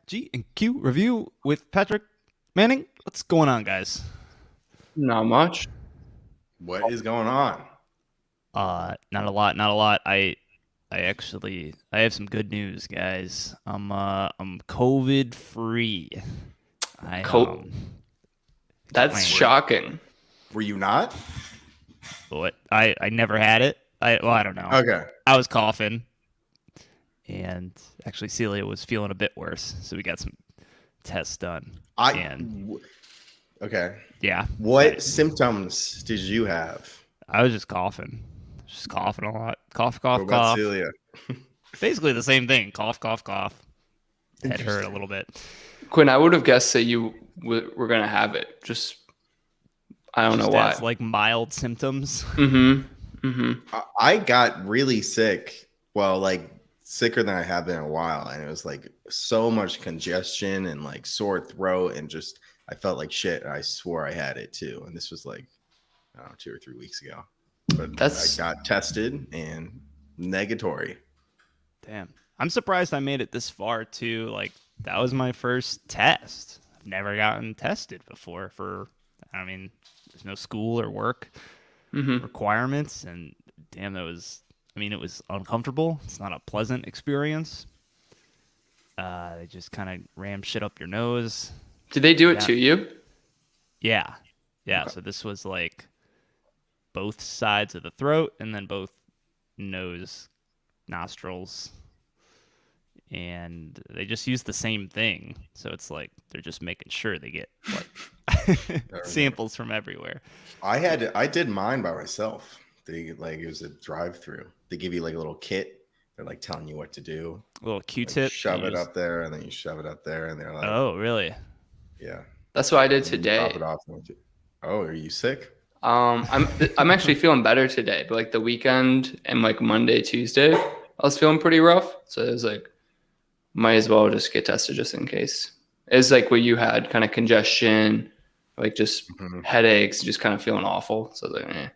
G&Q review with Patrick Manning. What's going on, guys? Not much. What is going on? Not a lot, not a lot. I have some good news, guys. I'm COVID free. I Co- got That's my shocking. Were you not? what I never had it. I don't know. Okay. I was coughing, and actually Celia was feeling a bit worse, so we got some tests done. Okay. Yeah. What symptoms did you have? I was just coughing. Just coughing a lot. Cough, What cough, about cough. Celia? Basically the same thing. Cough, cough, cough. Head hurt a little bit. Quinn, I would have guessed that you were going to have it. I don't know why. As like mild symptoms. I got really sick. Well, like sicker than I have been in a while. And it was like so much congestion and like sore throat and just I felt like shit. I swore I had it too. And this was like, I don't know, 2 or 3 weeks ago. But I got tested and negatory. Damn. I'm surprised I made it this far too. Like that was my first test. I've never gotten tested before there's no school or work requirements, and damn, it was uncomfortable. It's not a pleasant experience. They just kind of ram shit up your nose. Did they do it to you? Yeah. Okay. So this was like both sides of the throat and then both nose, nostrils, and they just use the same thing. So it's like they're just making sure they get like samples from everywhere. I did mine by myself. It was a drive-through. They give you like a little kit. They're like telling you what to do. A little Q-tip. Like shove it up there, and then you shove it up there, and they're like, "Oh, really?" Yeah. That's what I did And then you today. drop it off. Oh, are you sick? I'm actually feeling better today, but like the weekend and like Monday, Tuesday, I was feeling pretty rough. So it was like, might as well just get tested just in case. It's like what you had, kind of congestion, like just headaches, just kind of feeling awful. So I was like, eh.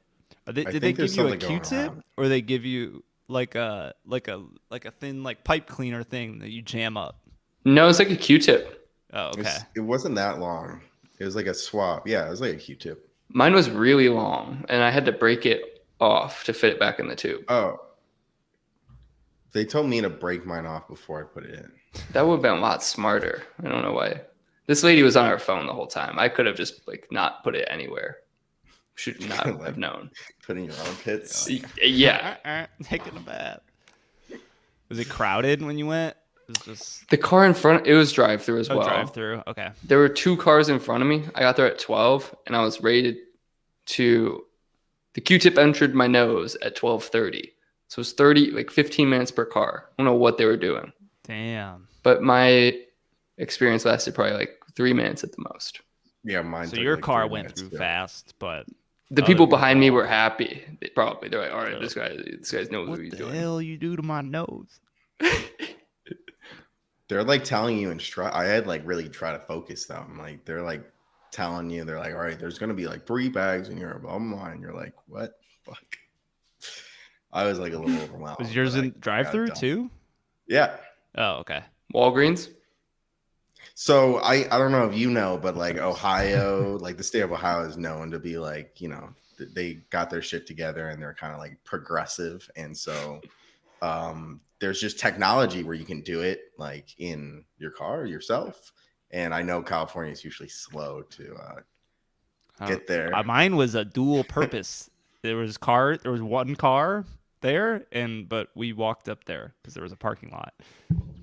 Did they give you a Q-tip, or they give you like a thin like pipe cleaner thing that you jam up? No, it's like a Q-tip. Oh, okay. It wasn't that long. It was like a swab. Yeah, it was like a Q-tip. Mine was really long, and I had to break it off to fit it back in the tube. Oh. They told me to break mine off before I put it in. That would have been a lot smarter. I don't know why. This lady was on her phone the whole time. I could have just like not put it anywhere. Should not Like, have known. Put in your armpits. Yeah. Taking a bath. Was it crowded when you went? It was just The car in front, it was drive-through as well. drive-through. Okay. There were 2 cars in front of me. I got there at 12, and I was rated to. The Q-tip entered my nose at 12:30. So it was 15 minutes per car. I don't know what they were doing. Damn. But my experience lasted probably like 3 minutes at the most. Yeah, mine. So took your like car 3 went minutes, through yeah. fast, but The people behind me were happy. They're like, all right, this guy knows what he's what the doing. hell you do to my nose? They're like telling you I had like really try to focus them. Like they're like telling you, they're like, all right, there's gonna be like 3 bags in your bum line. You're like, what? Fuck. I was like a little overwhelmed. Was yours in drive-through too? Yeah. Oh, okay. Walgreens? So I don't know if you know, but like Ohio, like the state of Ohio is known to be like, they got their shit together and they're kind of like progressive. And so there's just technology where you can do it like in your car yourself. And I know California is usually slow to get there. Mine was a dual purpose. There was one car there, but we walked up there because there was a parking lot.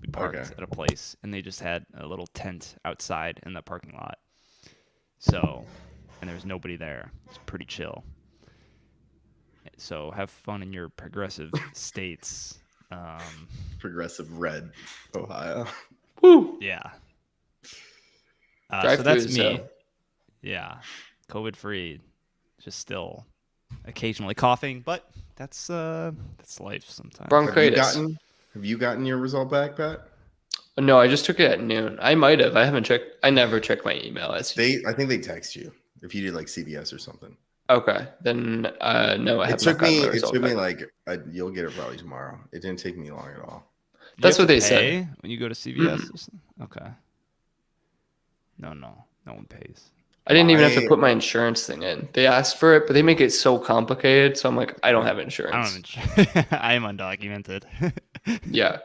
We parked at a place, and they just had a little tent outside in the parking lot. So, and there was nobody there. It's pretty chill. So have fun in your progressive states. Progressive red Ohio. Woo! Yeah. So Drive-through, that's me. so. Yeah. COVID free. Just still occasionally coughing, but that's life sometimes. Bronchitis. Have you gotten your result back, Pat? No, I just took it at noon. I might have. I haven't checked. I never check my email. I think they text you if you did like CVS or something. Okay, then no, I have It took not gotten me. the It result took me back. like you'll get it probably tomorrow. It didn't take me long at all. you That's have what to they pay said. when you go to CVS? Or something? Okay. No one pays. I didn't even have to My put my insurance thing in. They asked for it, but they make it so complicated. So I'm like, I don't have I insurance. don't even. I am undocumented. Yeah.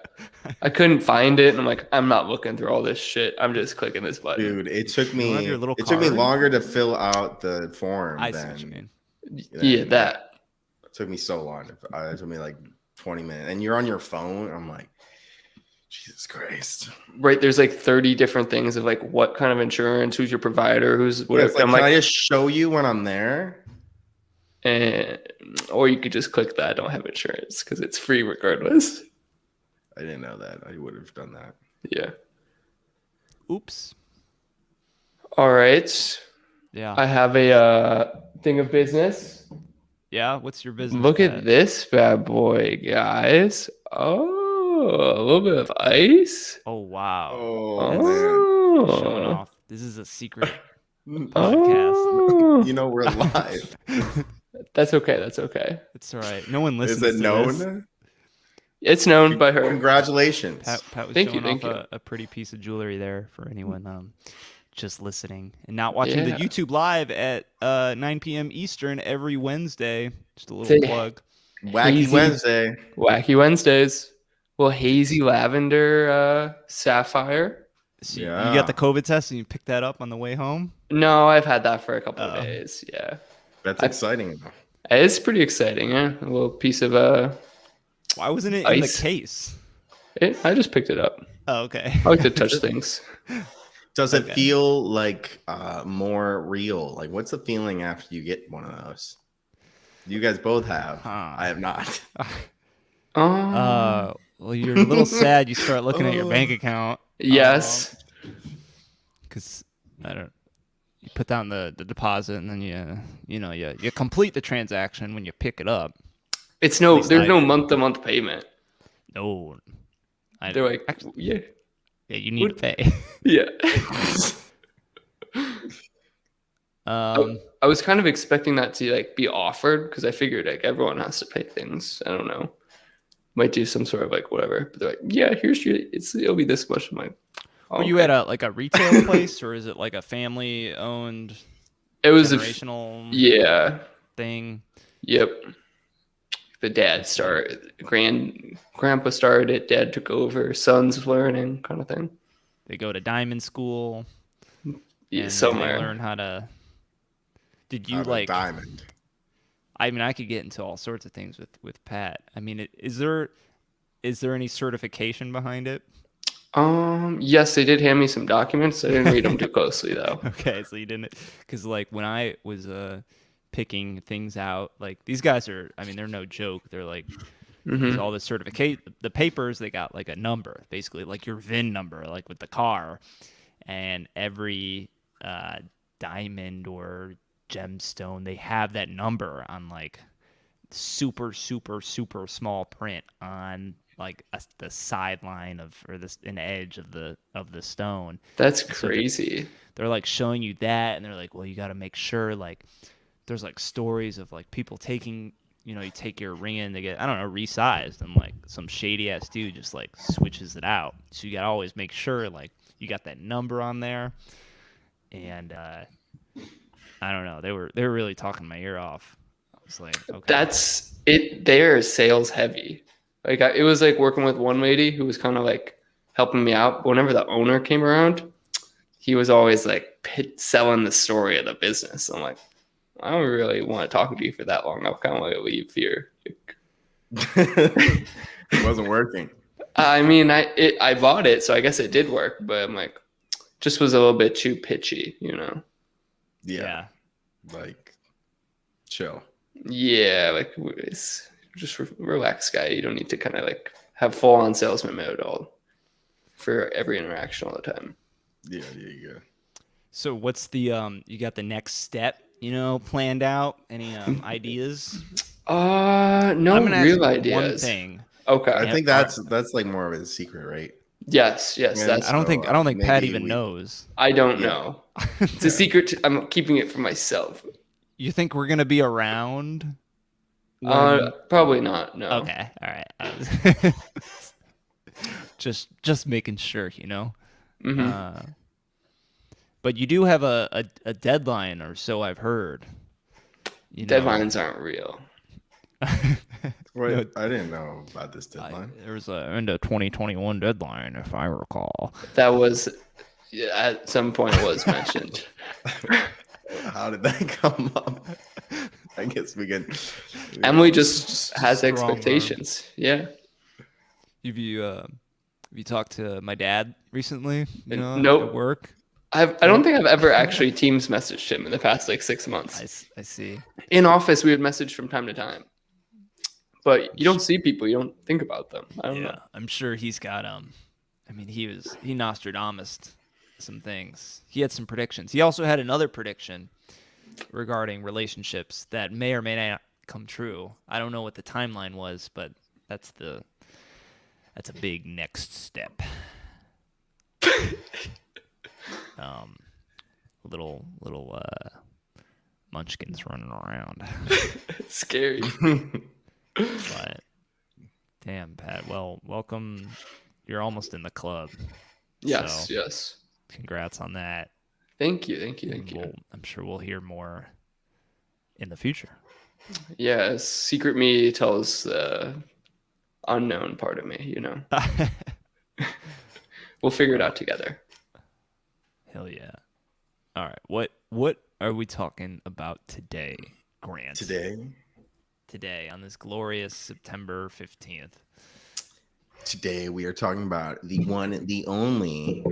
I couldn't find it. And I'm like, I'm not looking through all this shit. I'm just clicking this button. dude, it took You don't have your me little it took me card? longer to fill out the form I see what you than mean. Yeah, that. it took me so long. It took me like 20 minutes. And you're on your phone. I'm like, Jesus Christ. Right. There's like 30 different things of like what kind of insurance, who's your provider, who's Yeah, whatever. it's like, I'm can like, I just show you when I'm there? and, or you could just click that I don't have insurance because it's free regardless. I didn't know that. I would have done that. Yeah. Oops. All right. Yeah. I have a thing of business. Yeah. What's your business? Look Pat? at this bad boy, guys. Oh, a little bit of ice. Oh wow. Oh man. Showing Oh. off. This is a secret podcast. Oh. You know we're live. That's okay. That's okay. It's all right. No one listens Is it to known? this. It's known by her. Congratulations. Pat was Thank you, showing thank off you. a pretty piece of jewelry there for anyone just listening and not watching the Yeah. YouTube live at 9 p.m. Eastern every Wednesday. Just a little Say- plug. Wacky Hazy- Wednesday. Wacky Wednesdays. Well, hazy lavender sapphire. So Yeah. you got the COVID test and you picked that up on the way home? No, I've had that for a couple of Oh. days. Yeah. That's I- exciting. It's pretty exciting. Yeah. A little piece of Why wasn't it in the Ice. case? I just picked it up. Oh, okay. I like to touch things. Does it Okay. feel like more real? Like, what's the feeling after you get one of those? You guys both have. Huh. I have not. Oh. Well, you're a little sad. You start looking at your bank account. Yes. Because I don't. You put down the deposit and then you complete the transaction when you pick it up. It's At least there's I no did. month-to-month payment. No, They're like, actually, yeah, yeah, you need to pay. yeah. Um, I was kind of expecting that to like be offered because I figured like everyone has to pay things. I don't know, might do some sort of like whatever. But they're like, yeah, here's your. It'll be this much. I'm like, oh, were you at a retail place or is it like a family owned It was generational yeah. thing? Yep. The dad started, grandpa started it, dad took over, son's learning kind of thing. They go to diamond school. Yeah, and somewhere. They learn how to. Did you Out of like? diamond? I mean, I could get into all sorts of things with Pat. I mean, is there any certification behind it? Yes, they did hand me some documents. I didn't read them too closely though. Okay, so you didn't, because like when I was picking things out, like these guys are, I mean, they're no joke. They're like there's all the certificate, the papers. They got like a number, basically like your VIN number, like with the car, and every diamond or gemstone, they have that number on like super small print on like the sideline of or an edge of the stone. That's So crazy. they're like showing you that, and they're like, well, you got to make sure like there's like stories of like people taking, you take your ring in, they get, I don't know, resized, and like some shady ass dude just like switches it out. So you got to always make sure like you got that number on there. And I don't know, they were really talking my ear off. I was like, okay, That's it. They're sales heavy. Like it was like working with one lady who was kind of like helping me out. But whenever the owner came around, he was always like selling the story of the business. I'm like, I don't really want to talk to you for that long. I'll kind of want to leave here. It wasn't working. I mean, I bought it, so I guess it did work. But I'm like, just was a little bit too pitchy, Yeah. Like, chill. Yeah, like it's just relax, guy. You don't need to kind of like have full on salesman mode all for every interaction all the time. Yeah, you go. So what's the you got the next step, planned out? Any ideas? No I'm gonna ask real you ideas. one thing. Okay. I think that's like more of a secret, right? Yes. Yeah, That's. I don't think Pat maybe even knows. I don't Yeah. know. It's a secret. I'm keeping it for myself. You think we're gonna be around? when- Probably not. No. Okay, all right. Just making sure, you know. Mm-hmm. But you do have a deadline, or so I've heard. You know, Deadlines aren't real. Wait, No, I didn't know about this deadline. there was a end of 2021 deadline, if I recall. That was at some point was mentioned. How did that come up? I guess we can. Emily just has Strong expectations. Yeah. Have you talked to my dad recently? You know, Nope. at work. I don't think I've ever actually Teams messaged him in the past like 6 months. I see. In office, we would message from time to time, but you don't see people. You don't think about them. I don't know. I'm sure he's got I mean, he Nostradamus some things. He had some predictions. He also had another prediction regarding relationships that may or may not come true. I don't know what the timeline was, but that's a big next step. Little munchkins running around. Scary. But damn, Pat. Well, welcome. You're almost in the club. Yes. So, yes. congrats on that. Thank you. Thank you. Thank you. I'm sure we'll hear more in the future. Yeah. Secret me tells the unknown part of me, you know. We'll figure it out together. Hell yeah. All right. What are we talking about today, Grant? Today on this glorious September 15th. Today we are talking about the one, the only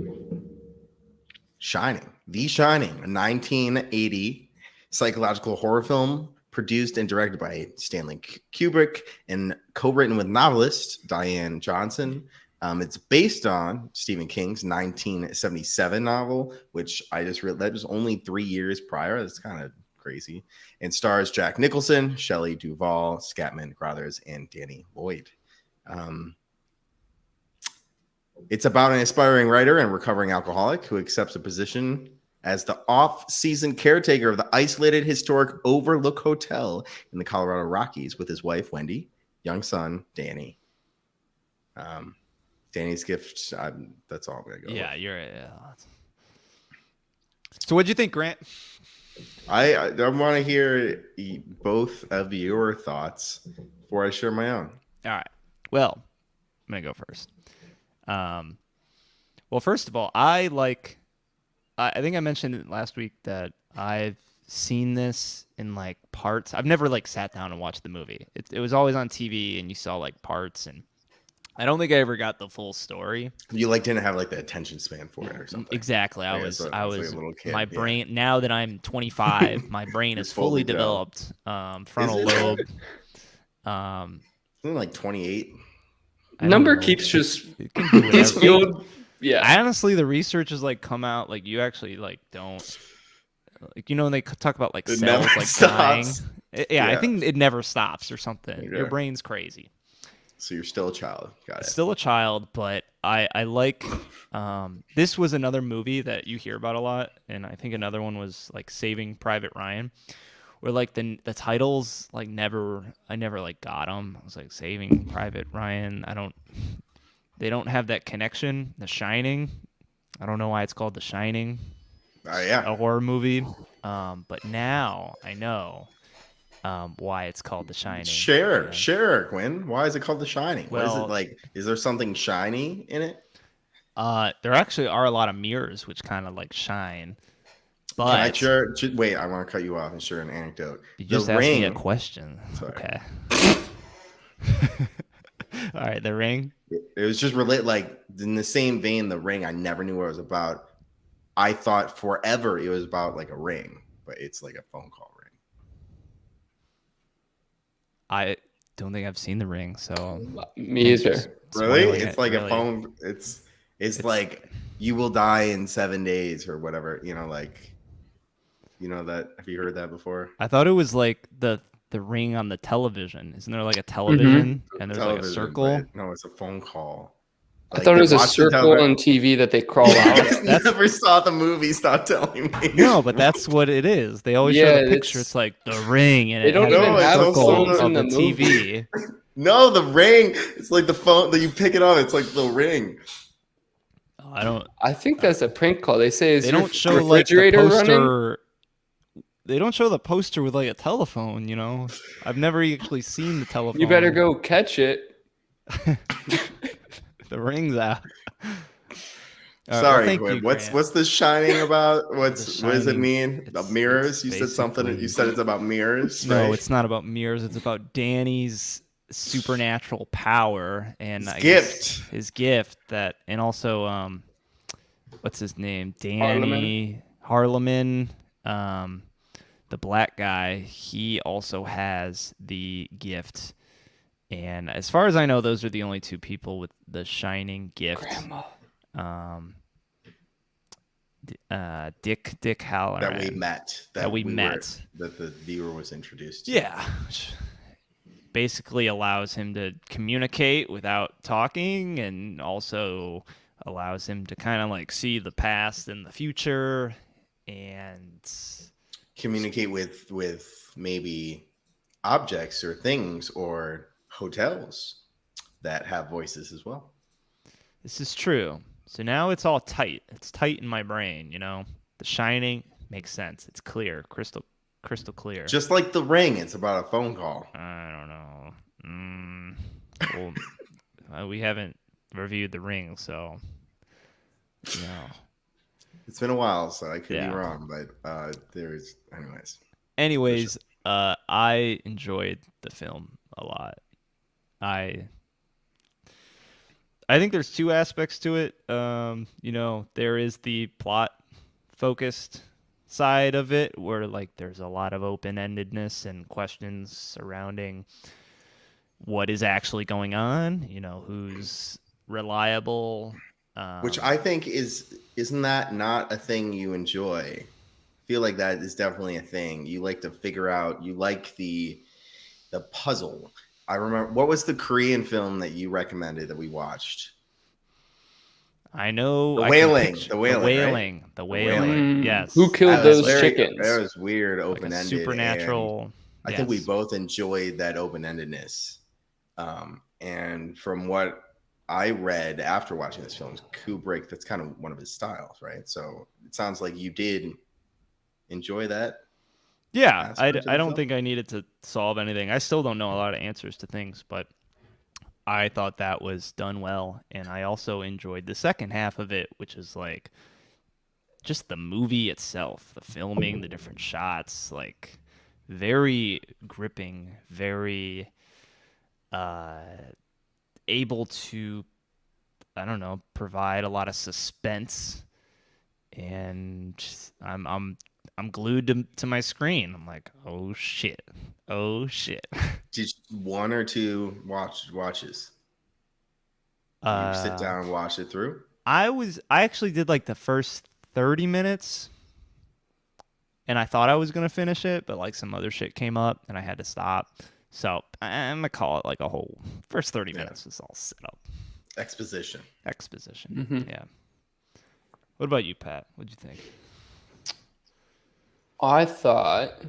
Shining. The Shining, a 1980 psychological horror film produced and directed by Stanley Kubrick and co-written with novelist Diane Johnson. It's based on Stephen King's 1977 novel, which I just read that was only 3 years prior. That's kind of crazy. And stars Jack Nicholson, Shelley Duvall, Scatman Crothers, and Danny Lloyd. It's about an aspiring writer and recovering alcoholic who accepts a position as the off-season caretaker of the isolated historic Overlook Hotel in the Colorado Rockies with his wife, Wendy, young son, Danny. Danny's gift, that's all I'm going to go with. Yeah. So what'd you think, Grant? I want to hear both of your thoughts before I share my own. All right. Well, I'm going to go first. Well, first of all, I think I mentioned it last week that I've seen this in like parts. I've never like sat down and watched the movie. It was always on TV and you saw like parts, and I don't think I ever got the full story. You like didn't have like the attention span for it or something. Exactly. I was like a little kid. My brain, now that I'm 25, my brain is fully developed. Frontal lobe. Isn't it like 28? Number keeps just it can do it's whatever. fueled. Yeah. Honestly, the research has like come out like you actually like don't like, you know, when they talk about like It cells never like stops. dying. Yeah, I think it never stops or something. Okay. Your brain's crazy. So you're still a child. Got it. Still a child, but I like this was another movie that you hear about a lot, and I think another one was like Saving Private Ryan, where like the titles like I never like got them. I was like Saving Private Ryan. They don't have that connection. The Shining. I don't know why it's called The Shining. Yeah. A horror movie. But now I know why it's called The Shining. Share, Quinn. Why is it called The Shining? Well, what is it like? Is there something shiny in it? There actually are a lot of mirrors which kind of like shine. But Can I share? Wait, I want to cut you off and share an anecdote. You just asked me a question. Sorry. Okay. All right, The Ring. It was just like in the same vein. The Ring. I never knew what it was about. I thought forever it was about like a ring, but it's like a phone call ring. I don't think I've seen The Ring, so Me either. Really? It's like a phone. It's like you will die in 7 days or whatever. You know, like that. Have you heard that before? I thought it was like the ring on the television. Isn't there like a television and there's like a circle? No, it's a phone call. I thought it was a circle on TV that they crawl out. I never saw the movie. Stop telling me. No, but that's what it is. They always show the picture. It's like The Ring, and they it don't has even a have circle phones of in the the TV. No, the ring. It's like the phone that you pick it up. It's like the ring. Oh, I don't. I think that's a prank call. They say, is They your don't show like the refrigerator running? poster. They don't show the poster with like a telephone. I've never actually seen the telephone. You better go catch it. The ring's out. All right, well, Sorry, thank Quinn. you, What's Grant. The Shining about? The What does it Shining, mean? it's Mirrors? You said something. basically- You said it's about mirrors, No, right? it's not about mirrors. It's about Danny's supernatural power and His I guess gift. his gift and also what's his name? Danny Harleman, the black guy. He also has the gift. And as far as I know, those are the only two people with the shining gift. Grandma. Dick Halloran. That we met. That the viewer was introduced to. Yeah. Which basically allows him to communicate without talking and also allows him to kind of like see the past and the future and Communicate with maybe objects or things or hotels that have voices as well. this is true. So now it's all tight. It's tight in my brain, The Shining makes sense. It's clear, crystal clear. Just like the ring, it's about a phone call. I don't know. Well, we haven't reviewed The Ring, so no. It's been a while, so I could Yeah. be wrong, but there's anyways. Anyways, I enjoyed the film a lot. I think there's two aspects to it. There is the plot focused side of it where like there's a lot of open-endedness and questions surrounding what is actually going on, who's reliable, Which I think isn't that not a thing you enjoy? I feel like that is definitely a thing. You like to figure out, you like the puzzle. I remember, what was the Korean film that you recommended that we watched? I know The I can Wailing. picture- The Wailing, right? The Wailing. Yes. Who killed That was those chickens? That was weird, Like a open-ended. supernatural. I think we both enjoyed that open-endedness. And from what I read after watching this film, Kubrick, that's kind of one of his styles, right? So it sounds like you did enjoy that. Yeah, I aspect of the don't film? think I needed to solve anything. I still don't know a lot of answers to things, but I thought that was done well. And I also enjoyed the second half of it, which is like just the movie itself, the filming, the different shots, like very gripping, very able to, I don't know, provide a lot of suspense. And I'm glued to my screen. I'm like, oh shit. Did one or two watches? You sit down and watch it through? I actually did like the first 30 minutes and I thought I was going to finish it, but like some other shit came up and I had to stop. So I'm going to call it like a whole first 30 minutes is all set up. Exposition. Mm-hmm. Yeah. What about you, Pat? What'd you think? I thought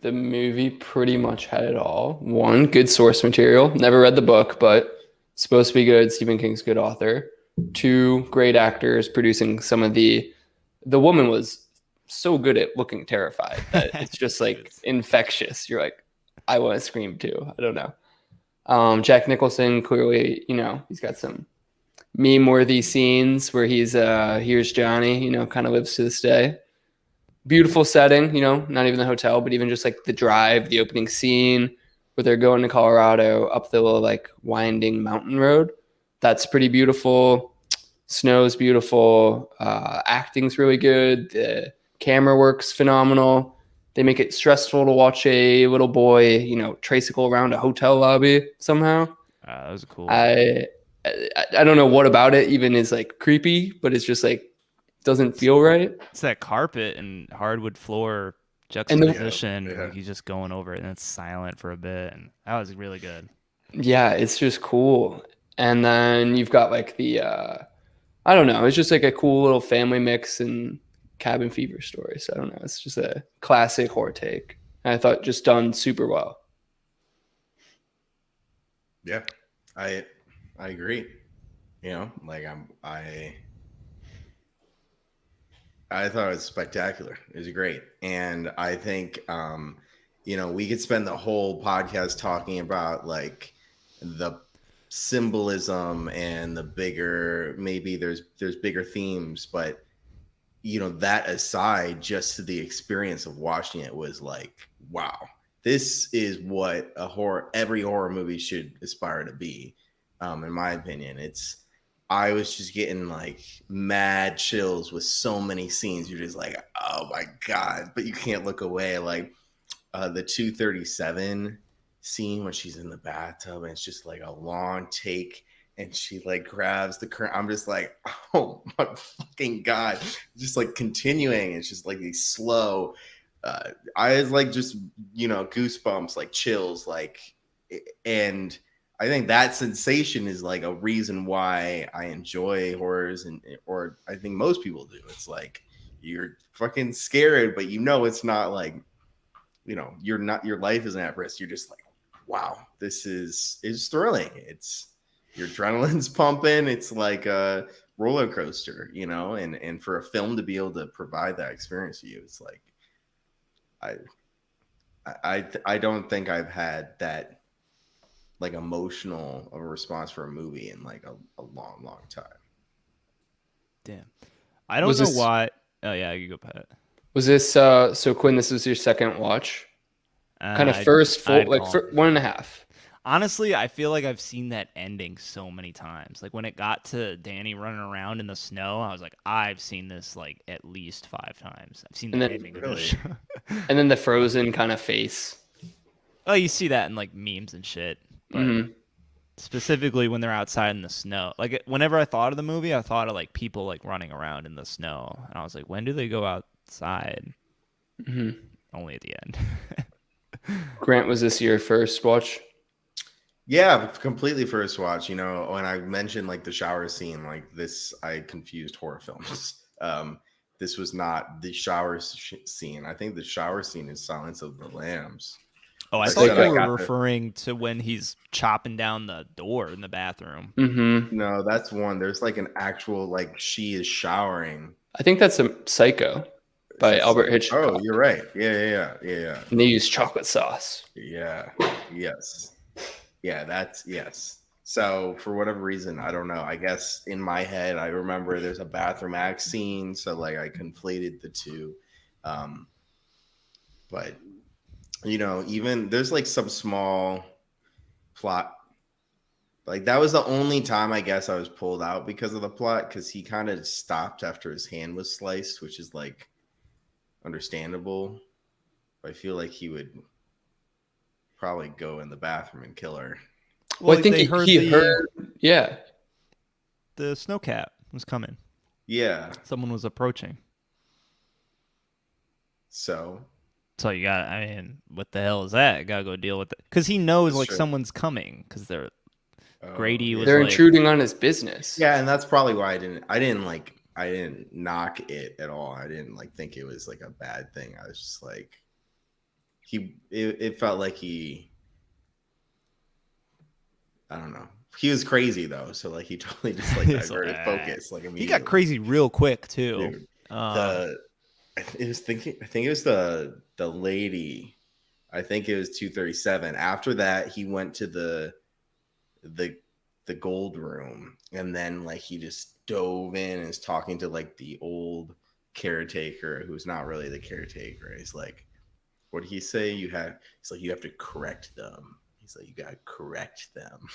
the movie pretty much had it all. One, good source material. Never read the book, but supposed to be good. Stephen King's a good author. Two, great actors producing some of the woman was so good at looking terrified that it's just like infectious. You're like, I want to scream too. I don't know. Jack Nicholson, clearly, he's got some meme-worthy scenes where he's here's Johnny, kind of lives to this day. Beautiful setting, not even the hotel, but even just like the drive, the opening scene where they're going to Colorado up the little like winding mountain road. That's pretty beautiful. Snow's beautiful. Acting's really good. The camera work's phenomenal. They make it stressful to watch a little boy, tricycle around a hotel lobby somehow. That was cool. I don't know what about it even is like creepy, but it's just like doesn't feel right. It's that carpet and hardwood floor juxtaposition. Like he's just going over it and it's silent for a bit. And that was really good. Yeah, it's just cool. And then you've got like the, I don't know, it's just like a cool little family mix and cabin fever story. So I don't know. It's just a classic horror take. And I thought just done super well. Yeah, I agree. You know, like I thought it was spectacular. It was great. And I think, you know, we could spend the whole podcast talking about like the symbolism and the bigger, maybe there's bigger themes, but you know, that aside, just the experience of watching it was like, wow, this is what every horror movie should aspire to be. In my opinion, I was just getting like mad chills with so many scenes. You're just like, oh my God, but you can't look away. Like the 237 scene when she's in the bathtub and it's just like a long take and she like grabs the current. I'm just like, oh my fucking God. Just like continuing. It's just like these slow, I was like, just, you know, goosebumps, like chills, like, and I think that sensation is like a reason why I enjoy horrors or I think most people do. It's like, you're fucking scared, but you know, it's not like, you know, your life isn't at risk. You're just like, wow, this is thrilling. It's your adrenaline's pumping. It's like a roller coaster, you know, and for a film to be able to provide that experience to you, it's like, I don't think I've had that like emotional of a response for a movie in like a long time. Damn. I don't know why. Oh yeah, you go, Pat. Was this so Quinn? This was your second watch, kind of first full, like 1.5. Honestly, I feel like I've seen that ending so many times. Like when it got to Danny running around in the snow, I was like, I've seen this like at least 5 times. I've seen the ending of this. And then the frozen kind of face. Oh, you see that in like memes and shit. But specifically when they're outside in the snow. Like whenever I thought of the movie, I thought of like people like running around in the snow. And I was like, when do they go outside? Only at the end. Grant, was this your first watch? Yeah, completely first watch. You know, when I mentioned like the shower scene, like this, I confused horror films. This was not the shower scene. I think the shower scene is Silence of the Lambs. Oh, I thought you were referring to when he's chopping down the door in the bathroom. No, that's one. There's like an actual like she is showering. I think that's a Psycho by Albert Hitchcock. Oh, you're right. Yeah. And they use chocolate sauce. Yeah. Yes. Yeah, that's yes. So for whatever reason, I don't know. I guess in my head, I remember there's a bathroom act scene, so like I conflated the two. But you know, even there's like some small plot. Like that was the only time I guess I was pulled out because of the plot, because he kind of stopped after his hand was sliced, which is like understandable. But I feel like he would probably go in the bathroom and kill her. Well, I think he heard, yeah. The snowcat was coming. Yeah. Someone was approaching. So you got, I mean, what the hell is that? You gotta go deal with it. Because he knows like someone's coming. Because Grady was they're intruding on his business. Yeah, and that's probably why I didn't knock it at all. I didn't like think it was like a bad thing. I was just like, it felt like I don't know. He was crazy though, so like he totally just like diverted focus like immediately. He got crazy real quick too. Dude, I think it was the lady. I think it was 237. After that, he went to the gold room, and then like he just dove in and is talking to like the old caretaker who's not really the caretaker. He's like, what did he say? He's like, you have to correct them. He's like, you gotta correct them.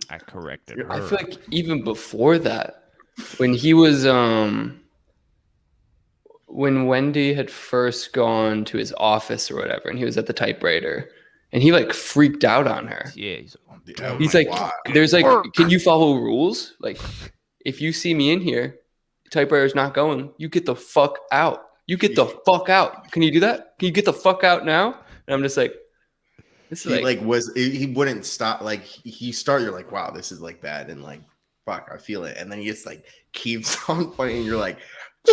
I corrected her. I feel like even before that, when he was when Wendy had first gone to his office or whatever, and he was at the typewriter, and he like freaked out on her. Yeah, he's like, there's like, can you follow rules? Like, if you see me in here, the typewriter's not going, you get the fuck out. You get the fuck out. Can you do that? Can you get the fuck out now? And I'm just like, this is he wouldn't stop. Like you're like, wow, this is like bad, and like, fuck, I feel it, and then he just like keeps on playing, and you're like,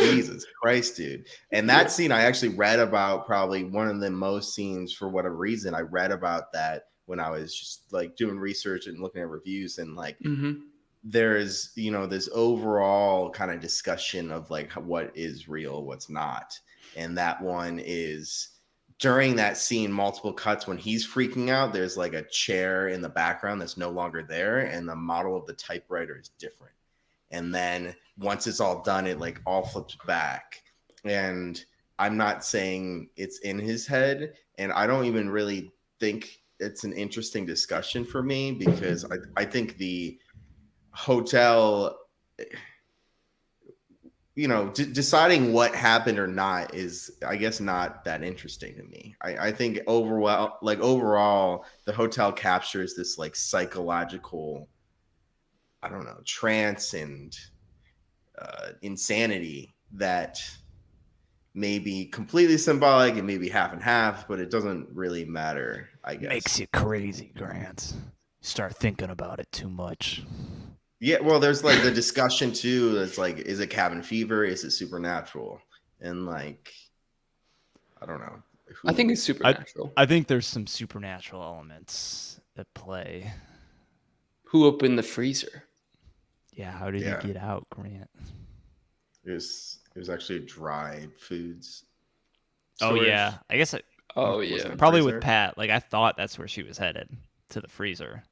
Jesus Christ, dude. And that scene I actually read about, probably one of the most scenes for whatever reason. I read about that when I was just like doing research and looking at reviews, and like Mm-hmm. there's this overall kind of discussion of like what is real, what's not. And that one is during that scene, multiple cuts when he's freaking out, there's like a chair in the background that's no longer there, and the model of the typewriter is different. And then once it's all done, it like all flips back. And I'm not saying it's in his head, and I don't even really think it's an interesting discussion for me, because I think the hotel, deciding what happened or not is, I guess, not that interesting to me. I think overall, the hotel captures this like psychological, I don't know, trance and insanity that may be completely symbolic and maybe half and half, but it doesn't really matter, I guess. Makes you crazy, Grant. You start thinking about it too much. Yeah, well, there's like the discussion too. It's like, is it cabin fever? Is it supernatural? And like, I don't know. I think it's supernatural. I think there's some supernatural elements at play. Who opened the freezer? Yeah, how did he get out, Grant? It was actually dry foods. Storage. Oh yeah, I guess. Probably with Pat. Like I thought that's where she was headed, to the freezer.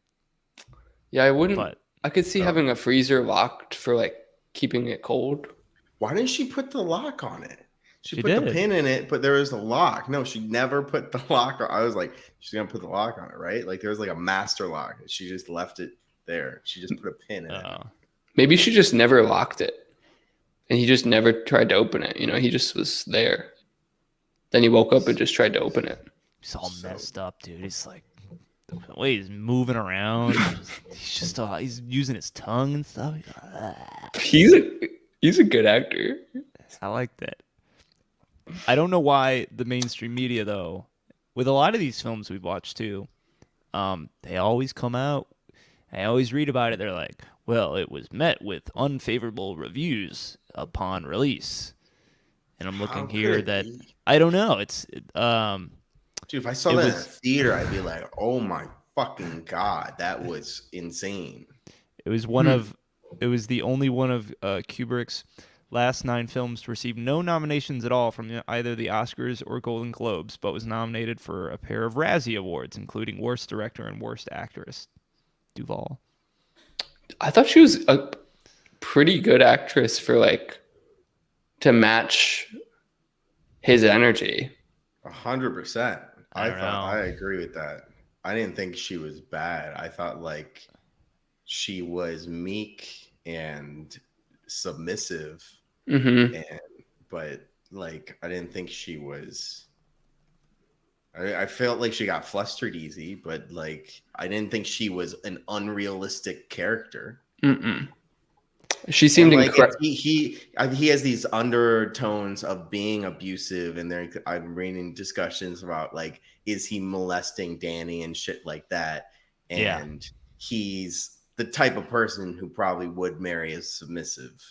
Yeah, I wouldn't. But I could see having a freezer locked for like keeping it cold. Why didn't she put the lock on it? She put the pin in it, but there was a lock. No, she never put the lock on. I was like, she's gonna put the lock on it, right? Like there was like a master lock. She just left it there. She just put a pin in it. Maybe she just never locked it, and he just never tried to open it. He just was there. Then he woke up and just tried to open it. He's all messed up, dude. He's like, the way he's moving around, he's using his tongue and stuff. He's a good actor. I like that. I don't know why the mainstream media, though, with a lot of these films we've watched too, they always come out. I always read about it. They're like, well, it was met with unfavorable reviews upon release. And I'm looking here that I don't know. Dude, if I saw that in a theater, I'd be like, oh my fucking God, that was insane. It was it was the only one of Kubrick's last 9 films to receive no nominations at all from either the Oscars or Golden Globes, but was nominated for a pair of Razzie Awards, including Worst Director and Worst Actress. Duvall. I thought she was a pretty good actress for like to match his energy. 100%. I agree with that. I didn't think she was bad. I thought like she was meek and submissive, but like I didn't think she was. I felt like she got flustered easy, but like I didn't think she was an unrealistic character. She seemed like incredible. He has these undertones of being abusive, and I'm reading discussions about like, is he molesting Danny and shit like that? And he's the type of person who probably would marry a submissive.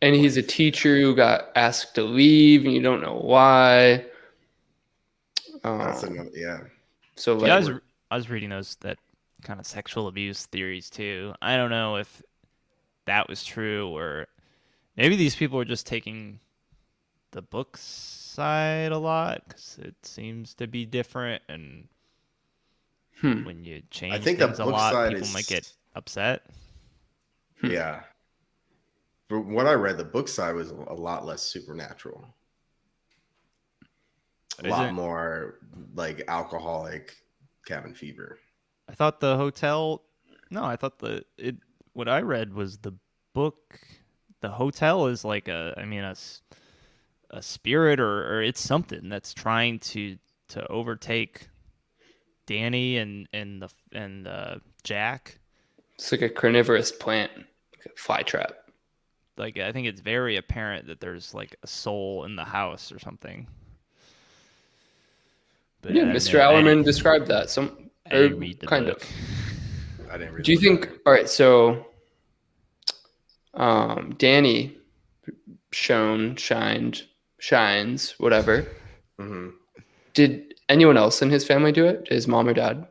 And he's a teacher who got asked to leave, and you don't know why. That's another, So like, I was reading that kind of sexual abuse theories too. I don't know if that was true, or maybe these people are just taking the book side a lot because it seems to be different, and when you change things a lot, people might get upset. Yeah. From what I read, the book side was a lot less supernatural. A lot more like alcoholic cabin fever. I thought the hotel. No, I thought what I read was the book. The hotel is like a spirit, or it's something that's trying to overtake Danny and Jack. It's like a carnivorous plant, like a fly trap. Like I think it's very apparent that there's like a soul in the house or something. But Mr. Allerman described that. I didn't read the kind book. of. I didn't read. Do you think? All right, so Danny shines, whatever. Did anyone else in his family do it? His mom or dad?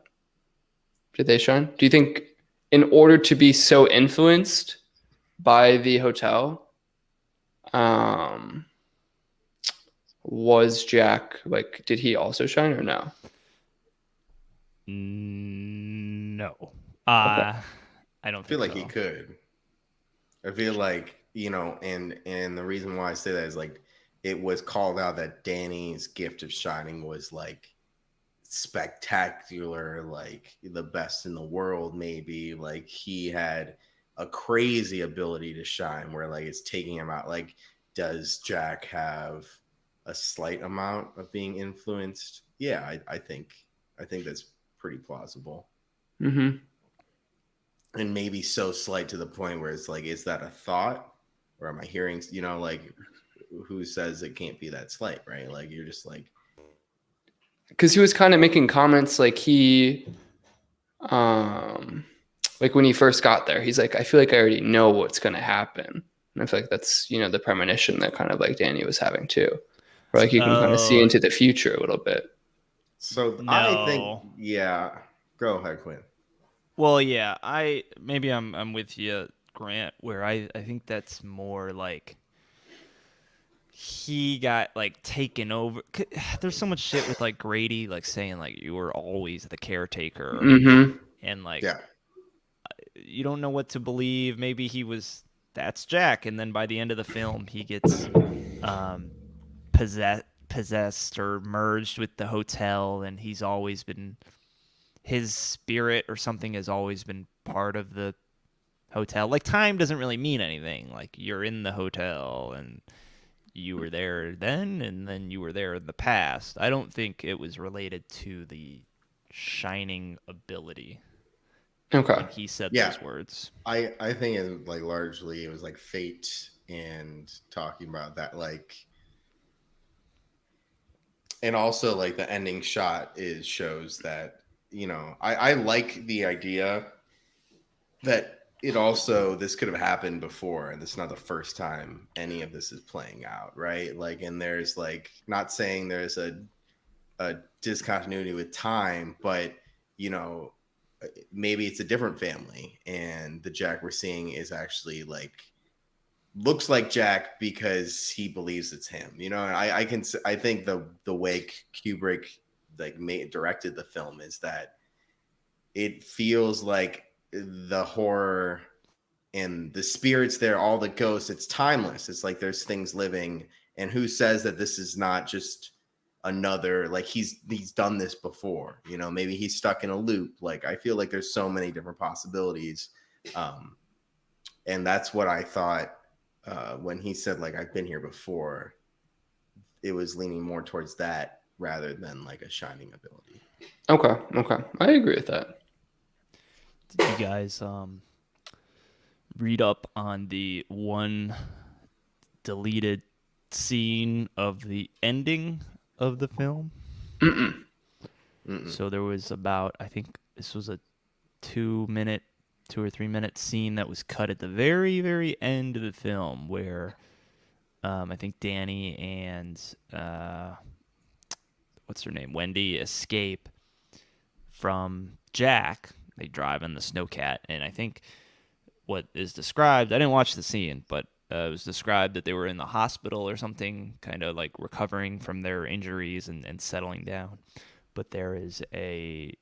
Did they shine? Do you think in order to be so influenced by the hotel, was Jack like, did he also shine or no? No. Okay. I don't I feel think like so. he could. I feel like, and the reason why I say that is like it was called out that Danny's gift of shining was like spectacular, like the best in the world, maybe. Like he had a crazy ability to shine where like it's taking him out. Like, does Jack have a slight amount of being influenced? Yeah, I think that's pretty plausible. Mm-hmm. And maybe so slight to the point where it's like, is that a thought? Or am I hearing, like who says it can't be that slight, right? Like you're just like, Because he was kind of making comments like um, like when he first got there, he's like, I feel like I already know what's going to happen. And I feel like that's, the premonition that kind of like Danny was having too. Or like you can kind of see Oh, into the future a little bit. so I think, no. yeah, go ahead, Quinn. Well, yeah, I'm with you, Grant, where I think that's more like he got like taken over. There's so much shit with like Grady like saying like you were always the caretaker, Mm-hmm. and like Yeah. you don't know what to believe. Maybe that's Jack, and then by the end of the film he gets um possessed or merged with the hotel, and he's always been his spirit or something has always been part of the hotel. Like time doesn't really mean anything. Like you're in the hotel and you were there then and then you were there in the past. I don't think it was related to the shining ability Okay. when he said Yeah. those words. I think it like largely it was like fate and talking about that, like, and also like the ending shot shows that, I like the idea that it also this could have happened before and this is not the first time any of this is playing out, right? Like, and there's like, not saying there's a discontinuity with time, but you know maybe it's a different family and the Jack we're seeing is actually like looks like Jack because he believes it's him. And I think the way Kubrick like directed the film is that it feels like the horror and the spirits there, all the ghosts, it's timeless. It's like there's things living, and who says that this is not just another, like he's done this before. Maybe he's stuck in a loop. Like I feel like there's so many different possibilities, and that's what I thought when he said like I've been here before. It was leaning more towards that rather than like a shining ability. Okay. I agree with that. Did you guys read up on the one deleted scene of the ending of the film? Mm-mm. So there was about, I think this was a 2 or 3 minute scene that was cut at the very, very end of the film where I think Danny and what's her name, Wendy, escape from Jack. They drive in the snowcat, and I think what is described, I didn't watch the scene, but it was described that they were in the hospital or something, kind of like recovering from their injuries and settling down. But there is a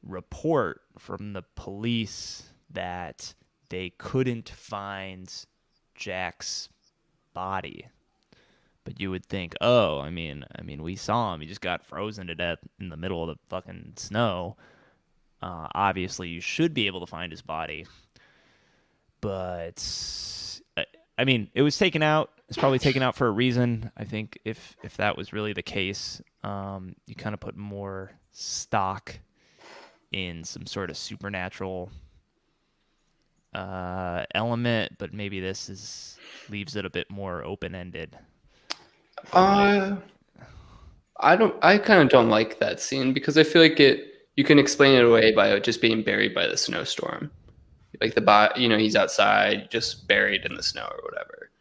report from the police that they couldn't find Jack's body. But you would think, oh, I mean, we saw him. He just got frozen to death in the middle of the fucking snow. Obviously, you should be able to find his body. But I mean, it was taken out. It's probably taken out for a reason. I think if that was really the case, you kind of put more stock in some sort of supernatural element, but maybe leaves it a bit more open ended. I kind of don't like that scene because I feel like you can explain it away by just being buried by the snowstorm. Like he's outside, just buried in the snow or whatever.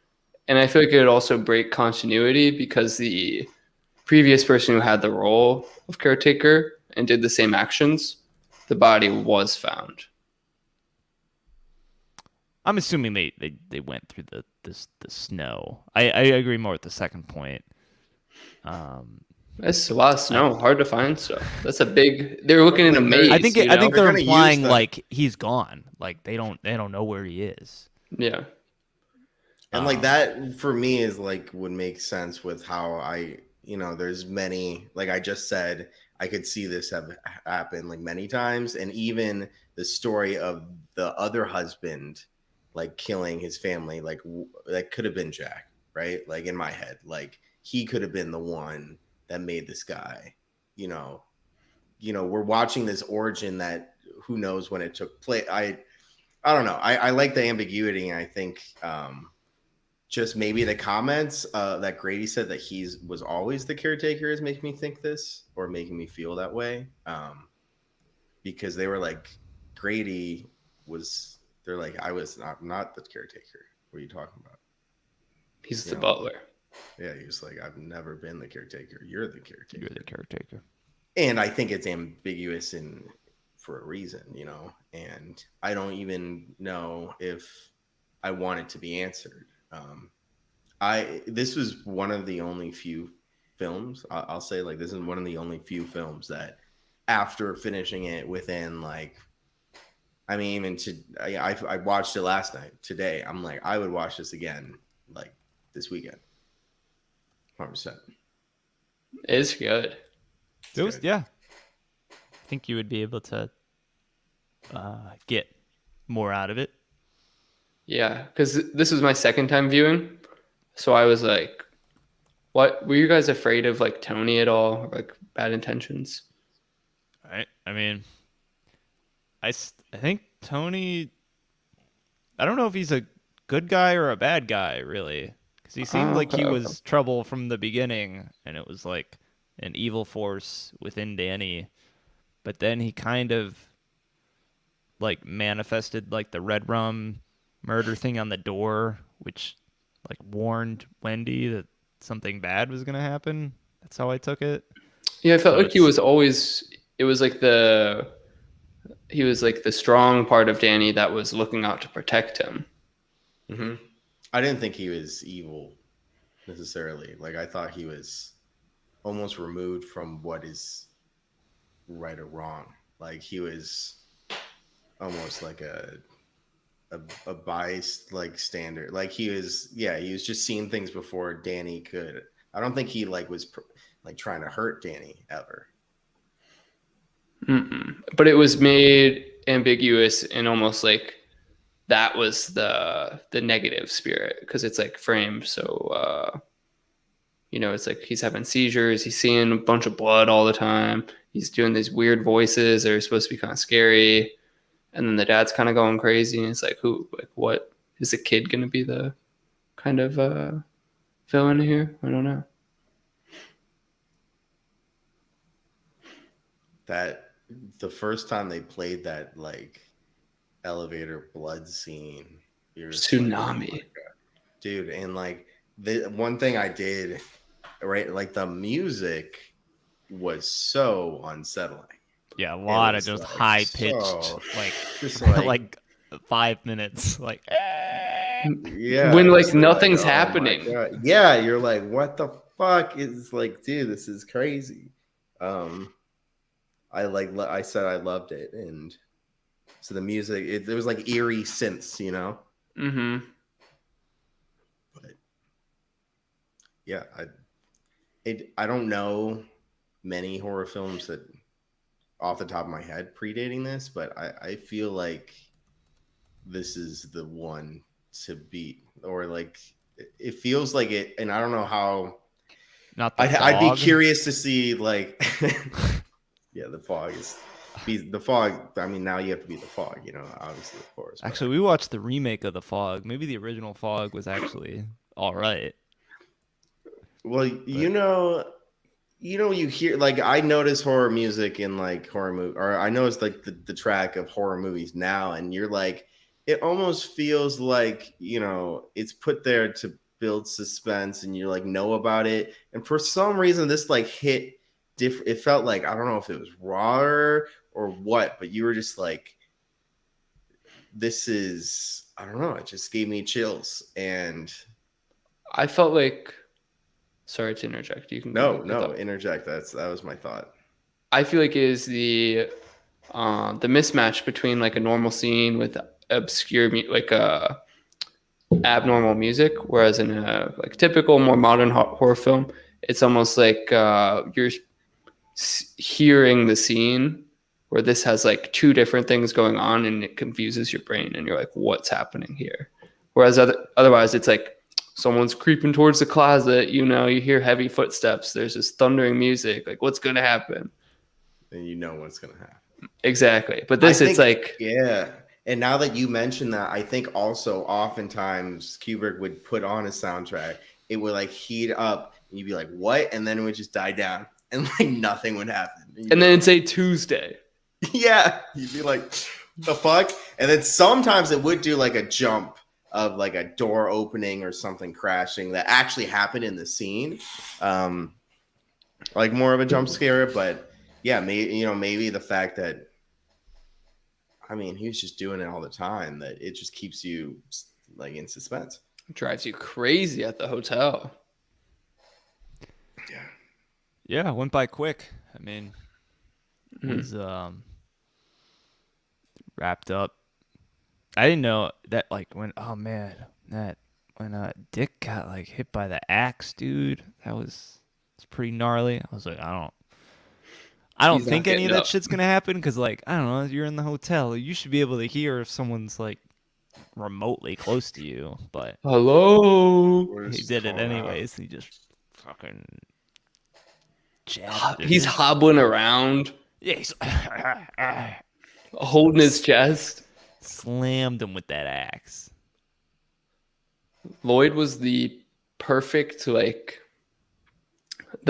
And I feel like it would also break continuity because the previous person who had the role of caretaker and did the same actions the body was found. I'm assuming they went through the snow. I agree more with the second point. That's a lot of snow. Hard to find stuff. That's a big. They're looking in a maze. I think they're they're gonna use implying the- like he's gone. Like they don't know where he is. Yeah. And like that for me is like would make sense with how there's many, like I just said, I could see this have happened like many times. And even the story of the other husband, like killing his family, like that could have been Jack, right? Like in my head, like he could have been the one that made this guy, we're watching this origin that who knows when it took place. I don't know. I like the ambiguity. And I think, just maybe the comments that Grady said that was always the caretaker is making me think this or making me feel that way. Because they were like, Grady was, they're like, I was not the caretaker. What are you talking about? He's the butler. Yeah, he was like, I've never been the caretaker. You're the caretaker. You're the caretaker. And I think it's ambiguous for a reason, and I don't even know if I want it to be answered. This was one of the only few films, I'll say, like, this is one of the only few films that after finishing it within I watched it last night. Today I'm like, I would watch this again like this weekend. 100%. It's good. Yeah. I think you would be able to get more out of it. Yeah, because this was my second time viewing, so I was like, "What were you guys afraid of, like Tony at all, or, like bad intentions?" I mean, I think Tony. I don't know if he's a good guy or a bad guy, really, because he seemed like he was trouble from the beginning, and it was like an evil force within Danny. But then he kind of like manifested like the red rum murder thing on the door, which like warned Wendy that something bad was gonna happen. That's how I took it. Yeah, I felt like he was always. It was like he was like the strong part of Danny that was looking out to protect him. Mm-hmm. I didn't think he was evil necessarily. Like I thought he was almost removed from what is right or wrong. Like he was almost like a biased like standard. Like he was just seeing things before Danny could. I don't think he was trying to hurt Danny ever. But it was made ambiguous and almost like that was the negative spirit, because it's like framed so it's like he's having seizures, he's seeing a bunch of blood all the time, he's doing these weird voices that are supposed to be kind of scary, and then the dad's kind of going crazy, and it's like, what is the kid gonna be the kind of villain here? I don't know. That the first time they played that like elevator blood scene, Tsunami, like, oh dude, and like the one thing I did right, like the music was so unsettling. Yeah, a lot of just high pitched, like 5 minutes, like yeah, when like nothing's happening. Yeah, you're like, what the fuck is like, dude, this is crazy. I said I loved it, and so the music, there was like eerie synths, Mm-hmm. But yeah, I don't know many horror films that off the top of my head predating this, but I feel like this is the one to beat, or like it feels like it, and I don't know how. Not the I'd be curious to see like. Yeah, the fog. I mean, now you have to be the fog, obviously, of course. But. Actually, we watched the remake of the Fog. Maybe the original Fog was actually all right. Well, you hear, like, I notice horror music in like horror movie, or I notice like the track of horror movies now, and you're like, it almost feels like it's put there to build suspense, and you like know about it, and for some reason this like hit different. It felt like, I don't know if it was rawer or what, but you were just like, this is, I don't know. It just gave me chills. And I felt like, sorry to interject. You can go with that. interject. That was my thought. I feel like it is the mismatch between like a normal scene with obscure abnormal music, whereas in a like typical more modern horror film, it's almost like you're hearing the scene, where this has like two different things going on and it confuses your brain and you're like, what's happening here? Whereas otherwise it's like someone's creeping towards the closet, you hear heavy footsteps, there's this thundering music, like what's going to happen? And you know what's going to happen. Exactly. But it's like, yeah. And now that you mention that, I think also oftentimes Kubrick would put on a soundtrack. It would like heat up and you'd be like, what? And then it would just die down and like nothing would happen. And then it'd say Tuesday. Yeah. You'd be like, the fuck? And then sometimes it would do like a jump of like a door opening or something crashing that actually happened in the scene. Like more of a jump scare. But yeah, maybe the fact that, I mean, he was just doing it all the time, that it just keeps you like in suspense. It drives you crazy at the hotel. Yeah. Yeah, it went by quick. I mean, it was wrapped up. I didn't know that when Dick got like hit by the axe, dude. It's pretty gnarly. I was like, I don't think any of that shit's gonna happen because I don't know, you're in the hotel. You should be able to hear if someone's like remotely close to you. But hello, he did it anyways. He just fucking jabbed. He's hobbling around. Yeah, he's holding his chest. Slammed him with that axe. Lloyd was the perfect the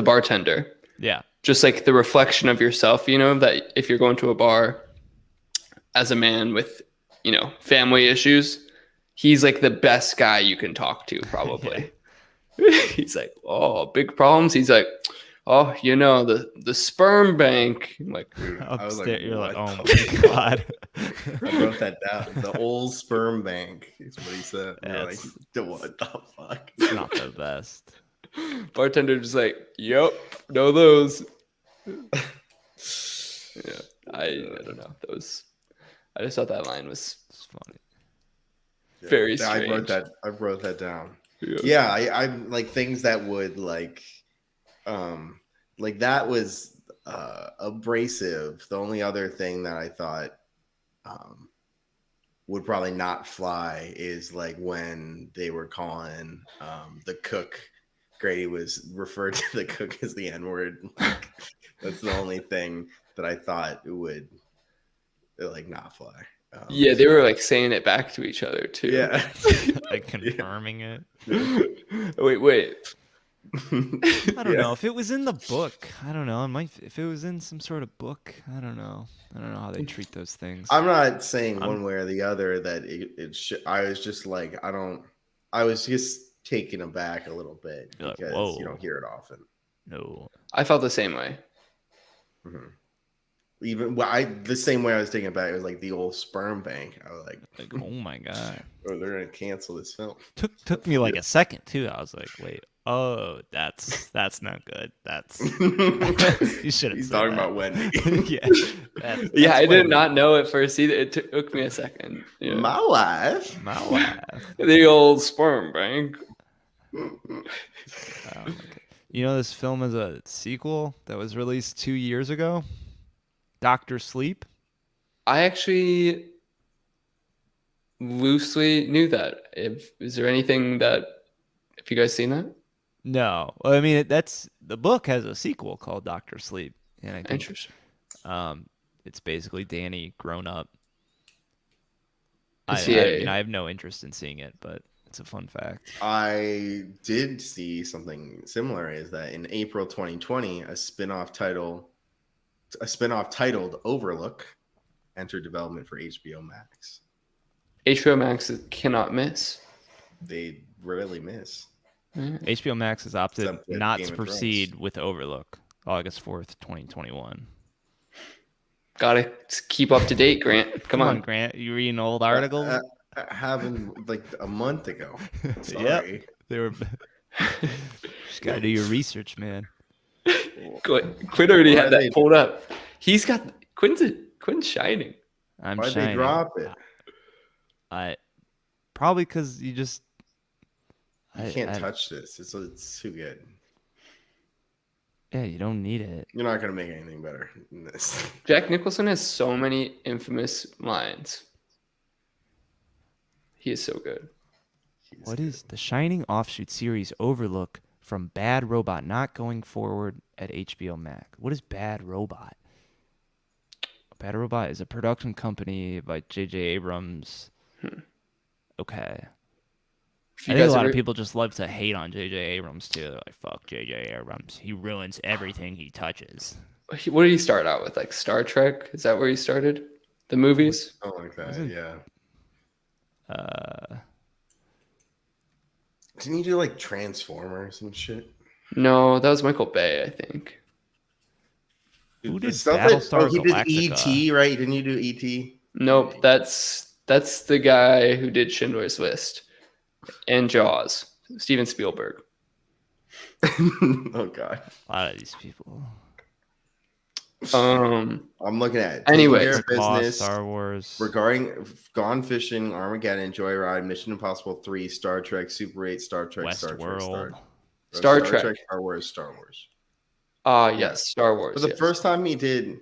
bartender. Yeah. Just like the reflection of yourself, that if you're going to a bar as a man with, family issues, he's like the best guy you can talk to, probably. He's like, oh, big problems. He's like, oh, the sperm bank. I'm like, I was like, you're like, oh my God. I wrote that down. The old sperm bank is what he said. You're like, what the fuck? It's not the best. Bartender just like, yep, know those. Yeah, I don't know. I just thought that line was funny. Very strange. I wrote that down. Yeah, I like things that would like that was abrasive. The only other thing that I thought would probably not fly is like when they were calling the cook. Grady was referred to the cook as the N-word. Like, that's the only thing that I thought would like not fly. Yeah, they were like saying it back to each other too. Yeah, like confirming it. Wait. I don't know if it was in the book. I don't know. If it was in some sort of book. I don't know. I don't know how they treat those things. I'm not saying one way or the other that it should. I was just like, I was just taken aback a little bit because you don't hear it often. No, I felt the same way. Mm-hmm. Even the same way I was taken aback, it was like the old sperm bank. I was like oh my God, they're gonna cancel this film. Took me like a second too. I was like, wait, oh, that's not good. That's you should have. He's talking about Wendy. Yeah, yeah, I did not know at first either. It took me a second. Yeah. My wife. The old sperm bank. You know, this film is a sequel that was released 2 years ago. Dr. Sleep. I actually loosely knew that. Is there anything that? Have you guys seen that? No, I mean the book has a sequel called Dr. Sleep, and I think interesting. It's basically Danny grown up. I have no interest in seeing it, but it's a fun fact. I did see something similar. Is that in April 2020, a spinoff titled Overlook entered development for HBO Max. HBO Max cannot miss. They rarely miss. HBO Max has opted not to proceed with Overlook. August 4th, 2021. Gotta keep up to date, Grant. Come on. Grant. You reading old articles? Happened like a month ago. Yep. Sorry. They were. Just gotta do your research, man. Quinn already had that pulled up. He's got Quinn's shining. Why'd shining. they drop it? I probably because you just. You can't touch this. It's too good. Yeah, you don't need it. You're not gonna make anything better than this. Jack Nicholson has so many infamous lines. He is so good. What is the Shining offshoot series Overlook from Bad Robot not going forward at HBO Max? What is Bad Robot? Bad Robot is a production company by J.J. Abrams. Okay. I think a lot of people just love to hate on J.J. Abrams too. They're like, "Fuck J.J. Abrams. He ruins everything he touches." What did he start out with? Like Star Trek? Is that where he started? The movies? Oh, like that. Yeah. Didn't you do like Transformers and shit? No, that was Michael Bay, I think. Who did Battlestar he Galactica? did E.T., right? Didn't you do E.T.? Nope, that's the guy who did Schindler's List and Jaws, Steven Spielberg. Oh God, a lot of these people. I'm looking at anyway. Business, Star Wars, regarding Gone Fishing, Armageddon, Joyride, Mission Impossible 3, Star Trek, Super 8, Star Trek, Westworld, Star Trek, Star Wars, Star Wars. Yes, Star Wars. But the first time he did,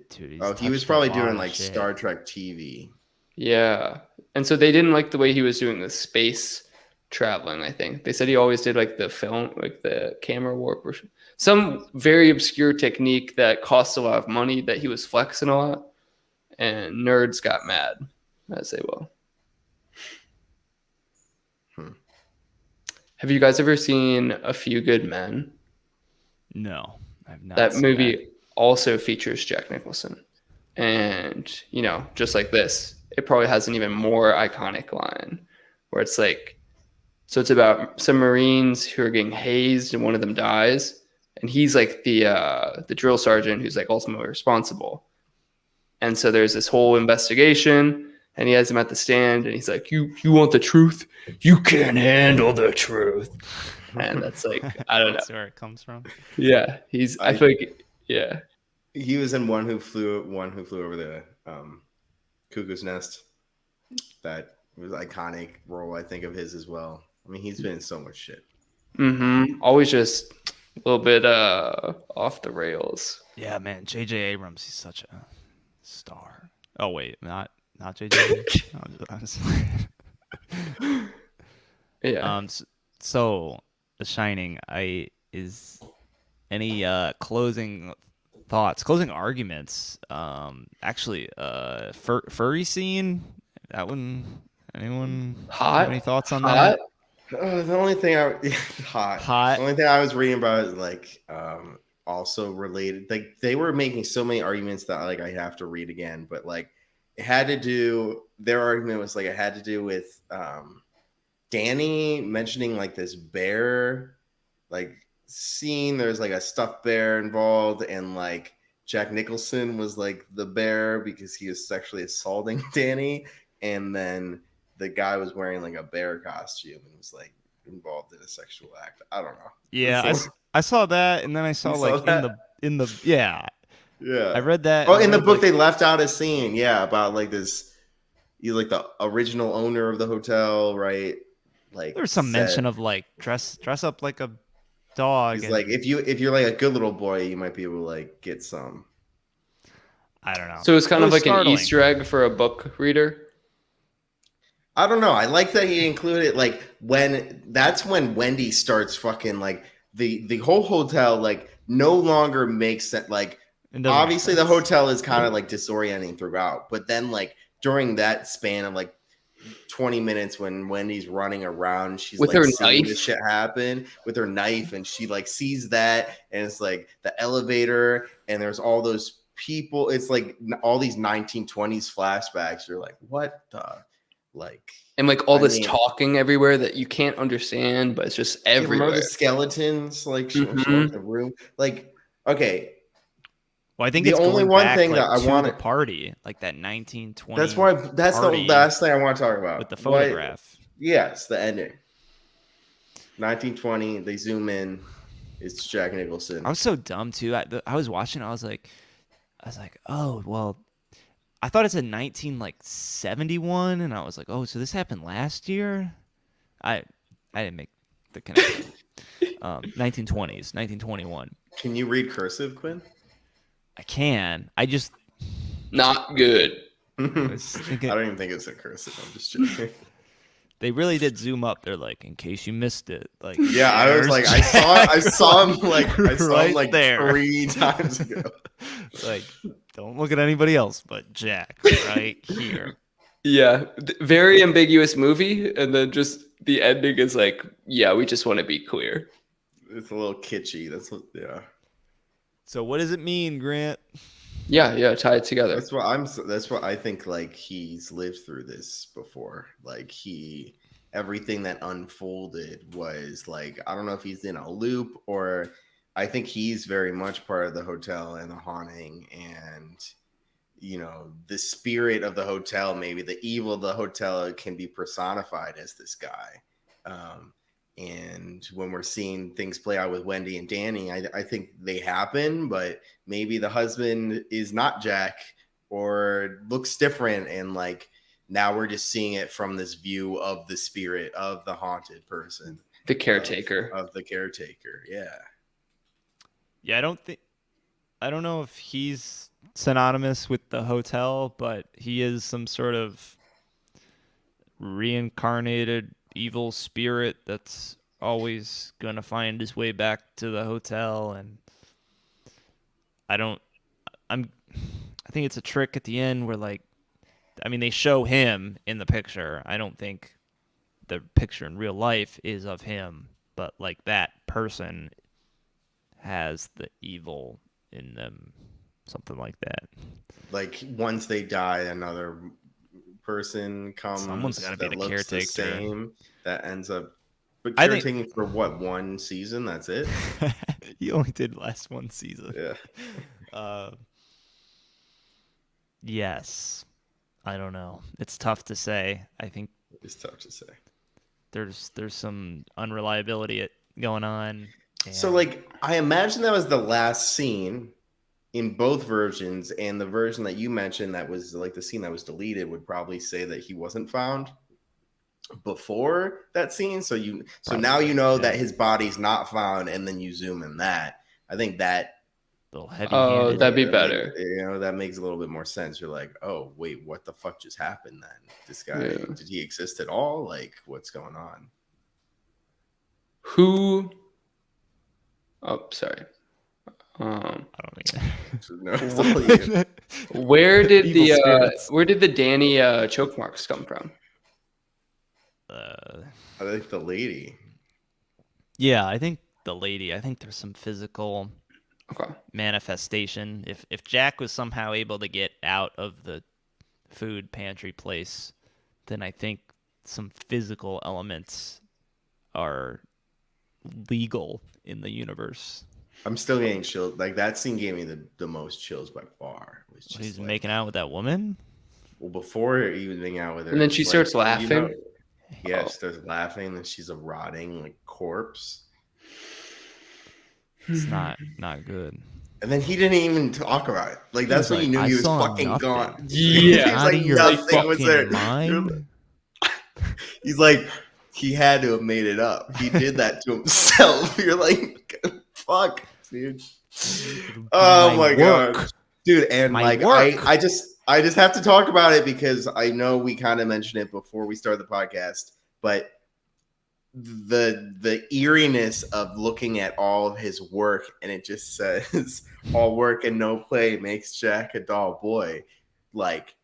he was probably doing like shit. Star Trek TV. Yeah, and so they didn't like the way he was doing the space traveling. I think they said he always did like the film, like the camera warp or some very obscure technique that costs a lot of money that he was flexing a lot, and nerds got mad, as they will. Have you guys ever seen A Few Good Men? No, I've not. That movie also features Jack Nicholson, and just like this, it probably has an even more iconic line where it's like, so it's about some Marines who are getting hazed and one of them dies, and he's like the drill sergeant who's like ultimately responsible. And so there's this whole investigation, and he has him at the stand, and he's like, "You want the truth? You can't handle the truth." And that's like, I don't know. That's where it comes from. Yeah, I feel like, yeah. He was in One Who Flew Over the Cuckoo's Nest. That was an iconic role, I think, of his as well. I mean, he's been in so much shit. Always just a little bit off the rails. Yeah, man. J.J. Abrams, he's such a star. Oh wait, not J.J. Yeah. So The Shining, is any closing thoughts, closing arguments? Actually, furry scene, that one. Anyone have any thoughts on that? The only thing hot. The only thing I was reading about is like also related. Like they were making so many arguments that like I have to read again, but like it had to do. Their argument was like it had to do with Danny mentioning like this bear, like scene. There's like a stuffed bear involved, and like Jack Nicholson was like the bear because he was sexually assaulting Danny, and then the guy was wearing like a bear costume and was like involved in a sexual act. I don't know. Yeah, I saw that, and then I saw like in the yeah. I read that. Oh, in the book they left out a scene, about like this. You like the original owner of the hotel, right? Like there's some mention of like dress up like a dog. He's like if you're like a good little boy, you might be able to like get some. I don't know. So it's kind of like startling. An Easter egg for a book reader. I don't know. I like that he included like that's when Wendy starts fucking like the whole hotel like no longer makes sense. Like obviously the hotel is kind of like disorienting throughout, but then like during that span of like 20 minutes when Wendy's running around, she's with like her seeing this shit happen with her knife, and she like sees that, and it's like the elevator, and there's all those people. It's like all these 1920s flashbacks. You're like, what the like, and like all this talking everywhere that you can't understand, but it's just everywhere. The skeletons like showing up the room. Like, okay, Well, I think The it's only going one back thing like that I to want the party, like that 1920. that's the party last thing I want to talk about. with the photograph. Yes, the ending. 1920. They zoom in. It's Jack Nicholson. I was so dumb too. I was watching. I was like, oh well. I thought it said 1971, and I was like, oh, so this happened last year. I didn't make the connection. 1920s, 1921. Can you read cursive, Quinn? I can. I just Not good. was I thinking don't even think it's a cursive. I'm just joking. they really did zoom up. They're like, in case you missed it. Like, Yeah, I was like, I saw him like there 3 times ago. Like, don't look at anybody else but Jack right here. Yeah, very ambiguous movie, and then just the ending is like, yeah, we just want to be clear. It's a little kitschy. Yeah. So what does it mean, Grant? Yeah, tie it together. That's what I think. Like, he's lived through this before. Like, everything that unfolded was like, I don't know if he's in a loop, or I think he's very much part of the hotel and the haunting, and the spirit of the hotel, maybe the evil of the hotel can be personified as this guy. And when we're seeing things play out with Wendy and Danny, I think they happen, but maybe the husband is not Jack or looks different. And like, now we're just seeing it from this view of the spirit of the haunted person. The caretaker. Of the caretaker. Yeah. Yeah, I don't know if he's synonymous with the hotel, but he is some sort of reincarnated evil spirit that's always gonna find his way back to the hotel. And I think it's a trick at the end where, like, I mean, they show him in the picture. I don't think the picture in real life is of him, but like that person has the evil in them, something like that. Like, once they die, another person comes. Someone's got to be the caretaker. The same, that ends up. But I caretaking for what, 1 season? That's it. He only did last 1 season. Yeah. Yes. I don't know. It's tough to say. I think It's tough to say. there's some unreliability going on. So, like, I imagine that was the last scene in both versions, and the version that you mentioned that was like the scene that was deleted would probably say that he wasn't found before that scene. So now you know that his body's not found, and then you zoom in that. I think that heavy-handed. That'd be better. That makes a little bit more sense. You're like, oh wait, what the fuck just happened then? This guy, did he exist at all? Like, what's going on? Who? Oh, sorry. I don't think. Where did the Danny choke marks come from? I think the lady. Yeah, I think the lady. I think there's some physical Okay. manifestation. If Jack was somehow able to get out of the food pantry place, then I think some physical elements are legal in the universe. I'm still getting chills. Like, that scene gave me the most chills by far. It was just He's like, making out with that woman. well, before he was making out with her, And then she starts laughing. Yeah, she starts laughing, and she's a rotting like corpse. It's not good. And then he didn't even talk about it. Like, that's when you knew he was fucking nothing. gone. Yeah. Out of your nothing was there. fucking mind. He's like, he had to have made it up. He did that to himself. You're like, fuck, dude. Oh my god, dude. And like, I just have to talk about it because I know we kind of mentioned it before we started the podcast, but the eeriness of looking at all of his work, and it just says all work and no play makes Jack a dull boy. Like,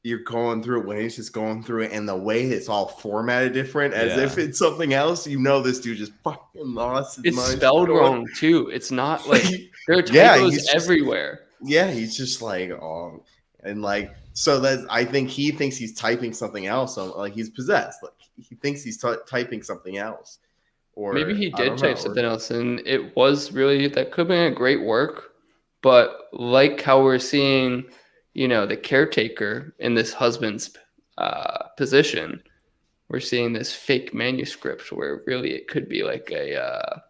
you're going through it when he's just going through it, and the way it's all formatted different, as if it's something else. You know, this dude just fucking lost his mind. It's spelled wrong too. It's not like there are typos everywhere. Yeah, he's just like, oh, and like, so that I think he thinks he's typing something else. So like, he's possessed. Like, he thinks he's typing something else, or maybe he did type something else, and it was really that could have been a great work, But like how we're seeing, the caretaker in this husband's position, we're seeing this fake manuscript where really it could be like a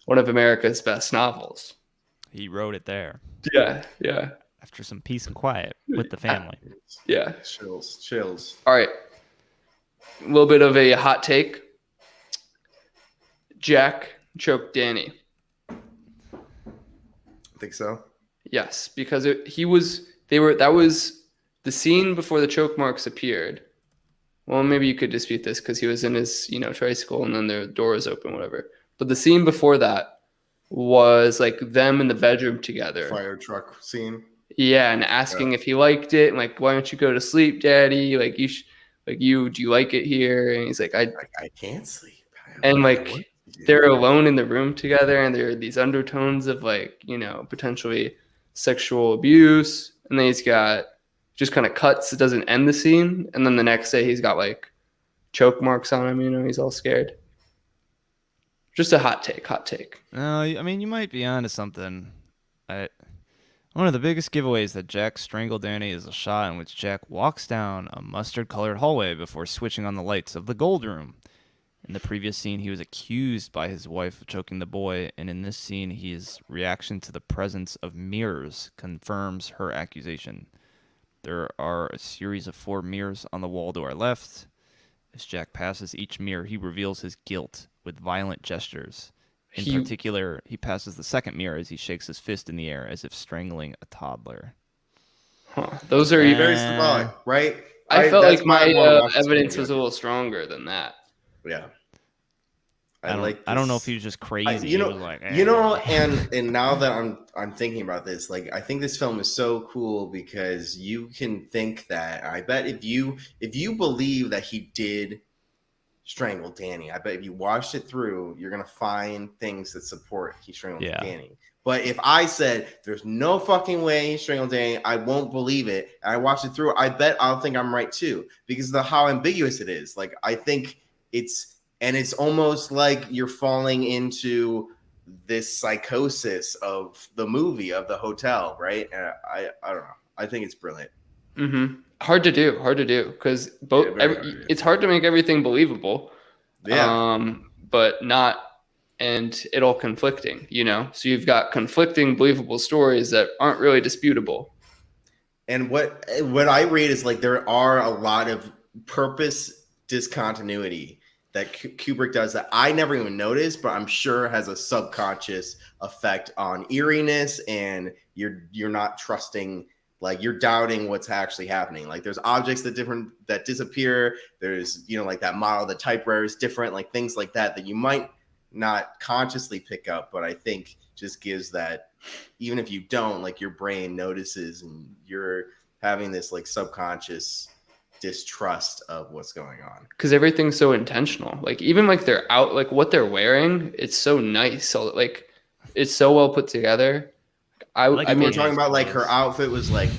one of America's best novels. He wrote it there. Yeah, yeah. After some peace and quiet with the family. Yeah. Chills. All right. A little bit of a hot take. Jack choked Danny. Think so? Yes, because that was the scene before the choke marks appeared. Well, maybe you could dispute this because he was in his, tricycle and then the door was open, whatever. But the scene before that was like them in the bedroom together. Fire truck scene. Yeah, and asking if he liked it, and like, why don't you go to sleep, Daddy? Like do you like it here? And he's like, I can't sleep. And like they're alone in the room together, and there are these undertones of like, potentially sexual abuse, and then he's got just kind of cuts. It doesn't end the scene, and then the next day he's got like choke marks on him. He's all scared. Just a hot take. No, I mean, you might be onto something. One of the biggest giveaways that Jack strangled Danny is a shot in which Jack walks down a mustard-colored hallway before switching on the lights of the gold room. In the previous scene, he was accused by his wife of choking the boy, and in this scene, his reaction to the presence of mirrors confirms her accusation. There are a series of 4 mirrors on the wall to our left. As Jack passes each mirror, he reveals his guilt with violent gestures. In particular, he passes the second mirror as he shakes his fist in the air as if strangling a toddler. Huh. Those are very symbolic, right? I felt like my evidence was a little stronger than that. Yeah. I don't know if he was just crazy. And now that I'm thinking about this, like I think this film is so cool because you can think that. I bet if you believe that he did strangle Danny, I bet if you watched it through, you're gonna find things that support he strangled Danny. But if I said there's no fucking way he strangled Danny, I won't believe it. And I watched it through, I bet I'll think I'm right too because of how ambiguous it is. Like I think it's almost like you're falling into this psychosis of the movie of the hotel, right? And I don't know. I think it's brilliant. Mm-hmm. Hard to do because it's hard to make everything believable. Yeah. But not, and it all conflicting, So you've got conflicting, believable stories that aren't really disputable. And what I read is like there are a lot of purpose discontinuity that Kubrick does that I never even noticed, but I'm sure has a subconscious effect on eeriness, and you're not trusting, like you're doubting what's actually happening. Like there's objects that disappear. There's like that model, the typewriter is different, like things like that you might not consciously pick up, but I think just gives that, even if you don't, like your brain notices, and you're having this like subconscious distrust of what's going on because everything's so intentional. Like even like they're out, like what they're wearing, it's so nice. So like it's so well put together. I mean, we're talking about like her outfit was like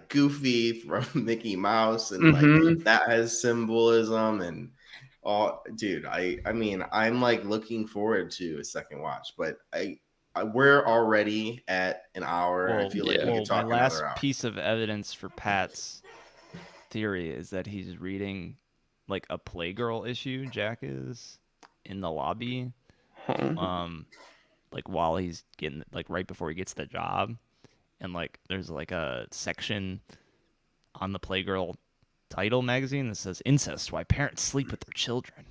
Goofy from Mickey Mouse, and like that has symbolism and all. Dude, I mean, I'm like looking forward to a second watch, but we're already at an hour. Well, I feel like we could talk my last another hour. piece of evidence for Pat's theory is that he's reading like a Playgirl issue. Jack is in the lobby, like while he's getting, like right before he gets the job, and like there's like a section on the Playgirl title magazine that says "Incest: Why Parents Sleep with Their Children,"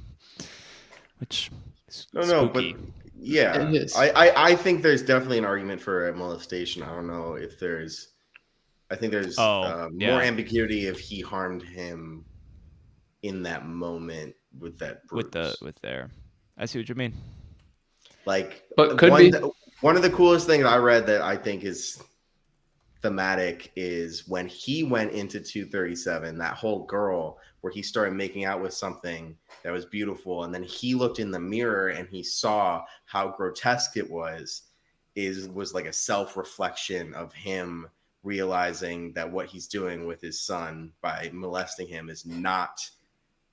which is spooky. But yeah, it is. I think there's definitely an argument for a molestation. I don't know if there's. I think there's more ambiguity if he harmed him in that moment with that bruise. with there. I see what you mean. Like, but one of the coolest things I read that I think is thematic is when he went into 237, that whole girl where he started making out with something that was beautiful, and then he looked in the mirror and he saw how grotesque it was like a self-reflection of him realizing that what he's doing with his son by molesting him is not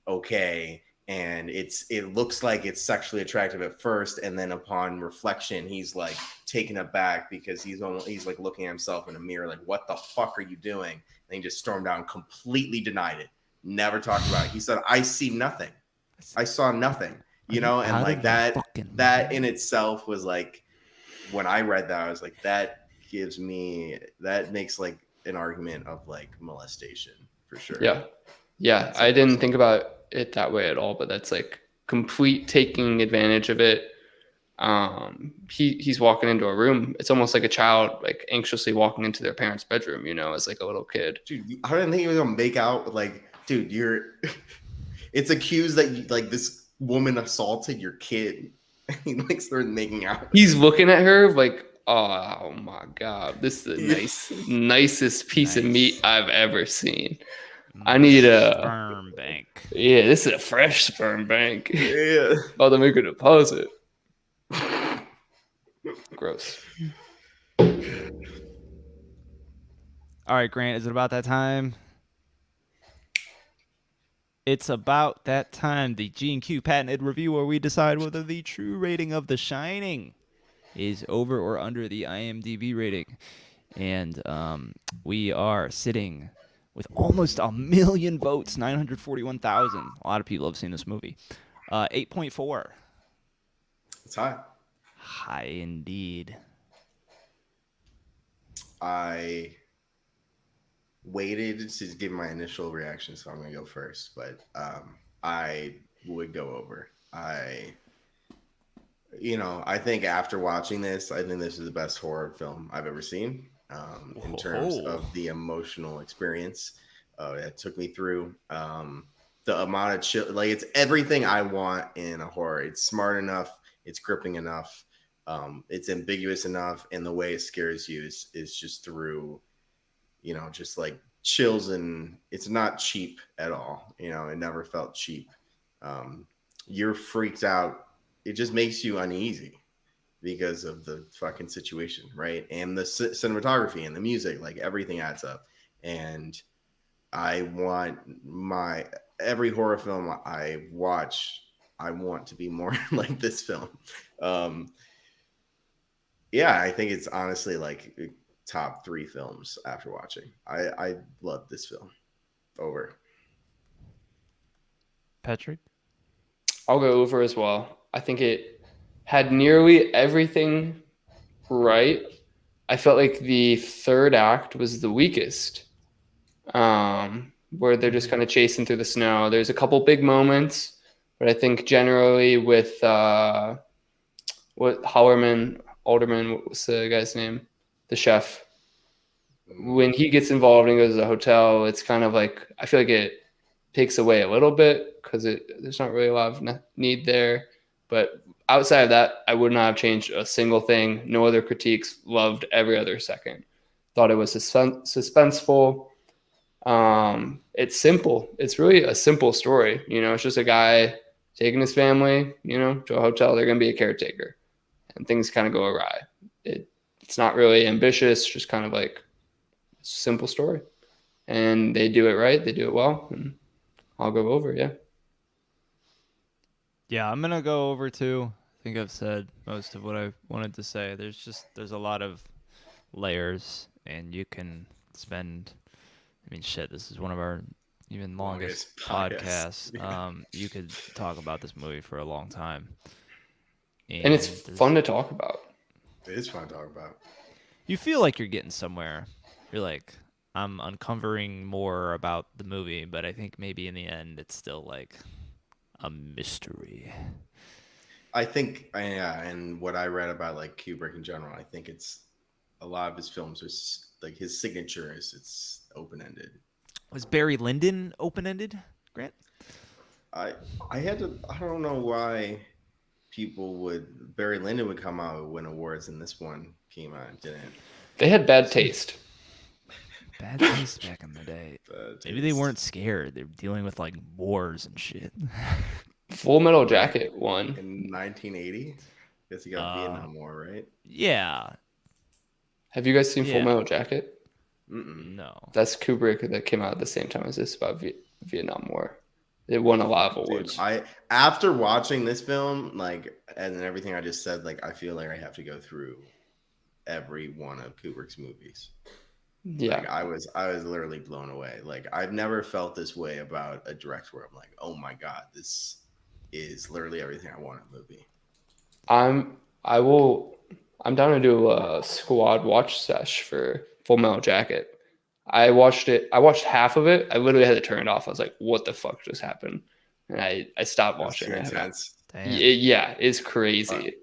okay, and it looks like it's sexually attractive at first, and then upon reflection he's like taken aback because he's like looking at himself in a mirror like, what the fuck are you doing? And he just stormed out and completely denied it, never talked about it. He said, I see nothing, I saw nothing, you know. And like that in itself was like, when I read that I was like, that makes like an argument of like molestation for sure. Yeah, I didn't think about it that way at all, but that's like complete taking advantage of it. He's walking into a room. It's almost like a child like anxiously walking into their parents' bedroom, you know, as like a little kid. Dude, I didn't think he was gonna make out with like, dude, it's accused that you, like, this woman assaulted your kid. He like started making out. He's looking at her like, oh my god, this is the nicest piece of meat I've ever seen. I need a sperm bank. Yeah, this is a fresh sperm bank. Yeah. About to make a deposit. Gross. All right, Grant, is it about that time? It's about that time, the G&Q patented review where we decide whether the true rating of The Shining is over or under the IMDb rating. And we are sitting with almost 1 million votes, 941,000. A lot of people have seen this movie. 8.4. It's high. High indeed. I waited to give my initial reaction, so I'm going to go first. But I would go over. I think after watching this, I think this is the best horror film I've ever seen in terms of the emotional experience it took me through. The amount of chill, like, it's everything I want in a horror. It's smart enough. It's gripping enough. It's ambiguous enough, and the way it scares you is just through, just like chills, and it's not cheap at all. It never felt cheap. You're freaked out. It just makes you uneasy because of the fucking situation, right? And the cinematography and the music, like, everything adds up. And I want every horror film I watch, I want to be more like this film. Yeah, I think it's honestly like top 3 films after watching. I love this film. Over. Patrick? I'll go over as well. I think it had nearly everything right. I felt like the third act was the weakest, where they're just kind of chasing through the snow. There's a couple big moments, but I think generally with Alderman, what was the guy's name? The chef. When he gets involved and goes to the hotel, it's kind of like, I feel like it takes away a little bit because there's not really a lot of need there. But outside of that, I would not have changed a single thing. No other critiques. Loved every other second. Thought it was suspenseful. It's simple. It's really a simple story. It's just a guy taking his family, to a hotel. They're going to be a caretaker, and things kind of go awry. It's not really ambitious. Just kind of like a simple story, and they do it right. They do it well, and I'll go over. Yeah. Yeah, I'm gonna go over too. I think I've said most of what I wanted to say. There's a lot of layers, and you can spend. I mean, shit, this is one of our even longest podcasts. Yeah. You could talk about this movie for a long time, and it's fun to talk about. It is fun to talk about. You feel like you're getting somewhere. You're like, I'm uncovering more about the movie, but I think maybe in the end, it's still like a mystery. I think, and what I read about like Kubrick in general, I think it's a lot of his films are like, his signature is it's open-ended. Was Barry Lyndon open-ended, Grant? I don't know why Barry Lyndon would come out and win awards, and this one came out and didn't. They had bad taste. Bad taste back in the day. Maybe they weren't scared. They were dealing with like wars and shit. Full Metal Jacket won in 1980. Guess he got Vietnam War, right? Yeah. Have you guys seen Full Metal Jacket? No. That's Kubrick that came out at the same time as this, about Vietnam War. It won a lot of Dude, awards. after watching this film, like, and everything I just said, like, I feel like I have to go through every one of Kubrick's movies. Yeah. Like, I was literally blown away. Like, I've never felt this way about a director where I'm like, oh my God, this is literally everything I want in a movie. I'm down to do a squad watch sesh for Full Metal Jacket. I watched half of it. I literally had to turn it off. I was like, what the fuck just happened? And I stopped That's watching too it. intense. Damn. Yeah, it's crazy.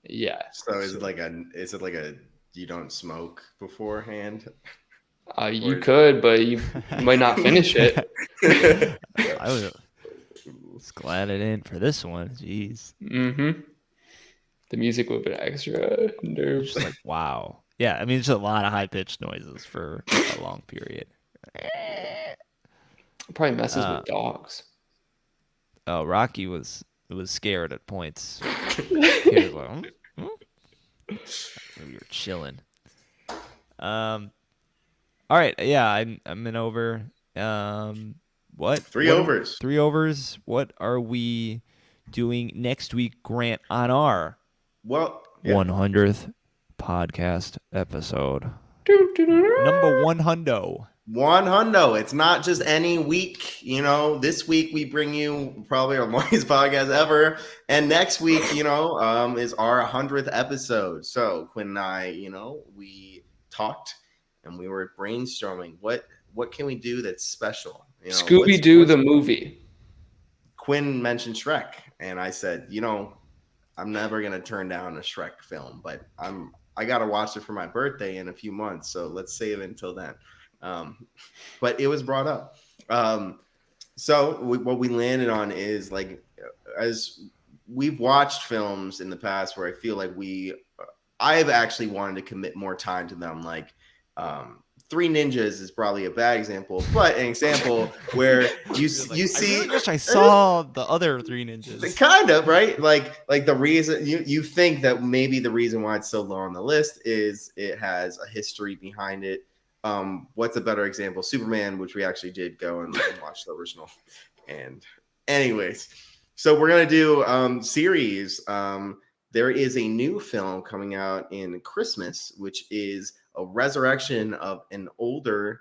Yeah. So is it like a you don't smoke beforehand? You could, but you might not finish it. I was glad I didn't for this one. Jeez. Mm-hmm. The music would have been extra nerve. Just like, wow. Yeah, I mean, it's a lot of high-pitched noises for a long period. Probably messes with dogs. Oh, Rocky was scared at points. He was like, we were chilling. All right, yeah, I'm in over. What? Three overs. 3 overs. What are we doing next week, Grant, on our 100th podcast episode? Number 100. 100. It's not just any week. This week we bring you probably our longest podcast ever, and next week, is our 100th episode. So Quinn and I, we talked and we were brainstorming what can we do that's special. Scooby-Doo the movie. Quinn mentioned Shrek, and I said, I'm never gonna turn down a Shrek film, but I gotta watch it for my birthday in a few months, so let's save it until then. But it was brought up. What we landed on is, like, as we've watched films in the past where I feel like I've actually wanted to commit more time to them, like Three Ninjas is probably a bad example, but an example where you see. I really wish I saw the other Three Ninjas. Kind of, right? Like the reason you think that maybe the reason why it's so low on the list is it has a history behind it. What's a better example? Superman, which we actually did go and watch the original. And anyways, so we're gonna do series. There is a new film coming out in Christmas, which is a resurrection of an older,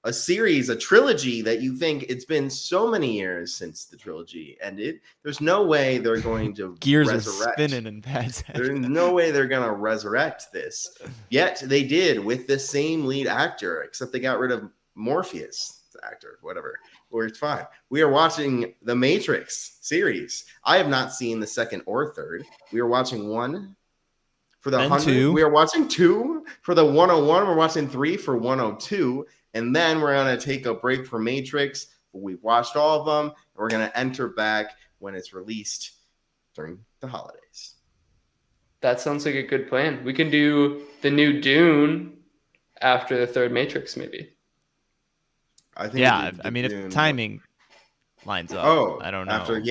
a series, a trilogy that you think it's been so many years since the trilogy ended. There's no way they're going to Gears resurrect. are spinning in Pat's head. There's no way they're going to resurrect this. Yet they did with the same lead actor, except they got rid of Morpheus, the actor, whatever. Or it's fine. We are watching the Matrix series. I have not seen the second or third. We are watching one for the 100. We are watching 2 for the 101. We're watching 3 for 102. And then we're going to take a break for Matrix. We've watched all of them. And we're going to enter back when it's released during the holidays. That sounds like a good plan. We can do the new Dune after the third Matrix, maybe. I think. Yeah, I mean, if timing lines up. I don't know. But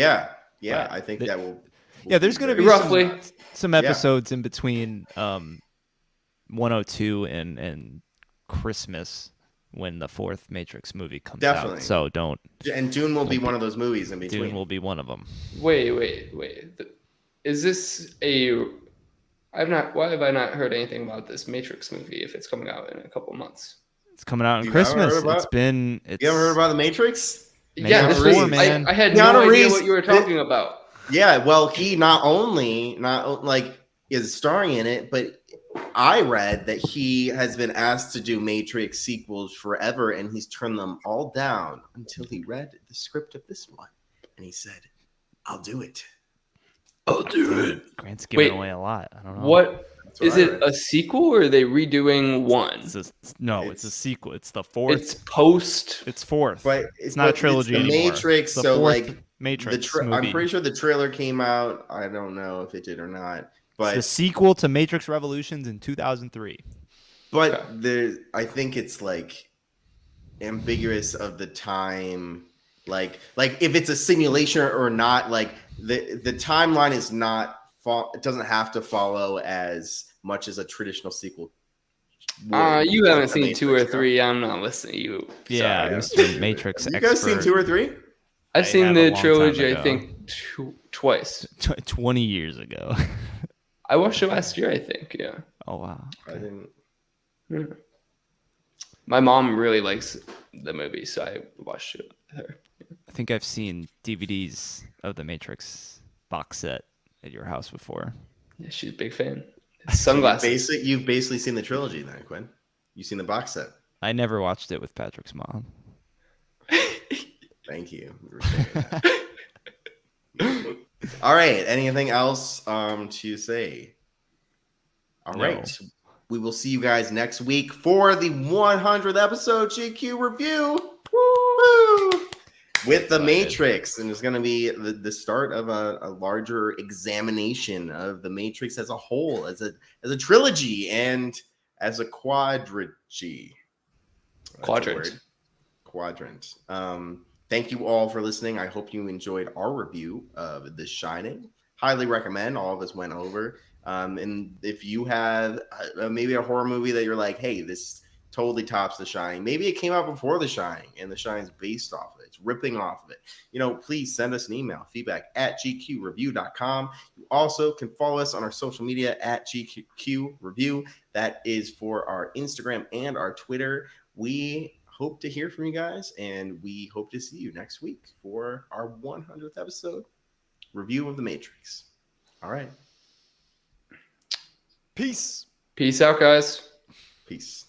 I think that will. There's going to be roughly some episodes in between 102 and Christmas when the fourth Matrix movie comes out. So don't. And Dune will be one of those movies in between. Dune will be one of them. Wait. Is this why have I not heard anything about this Matrix movie if it's coming out in a couple months? It's coming out on Christmas. You haven't heard about the Matrix? Yeah, man. I had no idea what you were talking about. Yeah, well, he not only is starring in it, but I read that he has been asked to do Matrix sequels forever, and he's turned them all down until he read the script of this one, and he said, "I'll do it. I'll do it." Grant's giving away a lot. I don't know. What is it? A sequel, or are they redoing one? It's a sequel. It's the fourth. It's post. It's fourth. But it's not a trilogy it's the anymore. Matrix. It's the fourth Matrix movie. I'm pretty sure the trailer came out. I don't know if it did or not. But it's the sequel to Matrix Revolutions in 2003. But I think it's like ambiguous of the time, like if it's a simulation or not. Like the timeline is not. It doesn't have to follow as much as a traditional sequel. You haven't seen 2 or 3. I'm not listening to you. Yeah, Sorry. Mr. Matrix Have you expert. guys seen 2 or 3? I've I seen have a the long time trilogy, I ago. think, twice. 20 years ago. I watched it last year, I think. Yeah. Oh wow. I Okay. didn't. Yeah. My mom really likes the movie, so I watched it with her. I think I've seen DVDs of the Matrix box set at your house before. Yeah, she's a big fan. So Sunglasses. you've basically seen the trilogy then, Quinn. You've seen the box set. I never watched it with Patrick's mom. Thank you for sharing that. All right. Anything else to say? All No. right. We will see you guys next week for the 100th episode GQ review. Woo! With the Matrix, and it's going to be the start of a larger examination of the Matrix as a whole, as a trilogy, and as a quadrilogy. Quadrant. Quadrant. Thank you all for listening. I hope you enjoyed our review of The Shining. Highly recommend. All of us went over. And if you have maybe a horror movie that you're like, hey, this totally tops The Shining. Maybe it came out before The Shining, and The Shining's based off of it. It's ripping off of it. Please send us an email, feedback@gqreview.com. You also can follow us on our social media at GQ That is for our Instagram and our Twitter. We hope to hear from you guys, and we hope to see you next week for our 100th episode review of The Matrix. All right. Peace. Peace out, guys. Peace.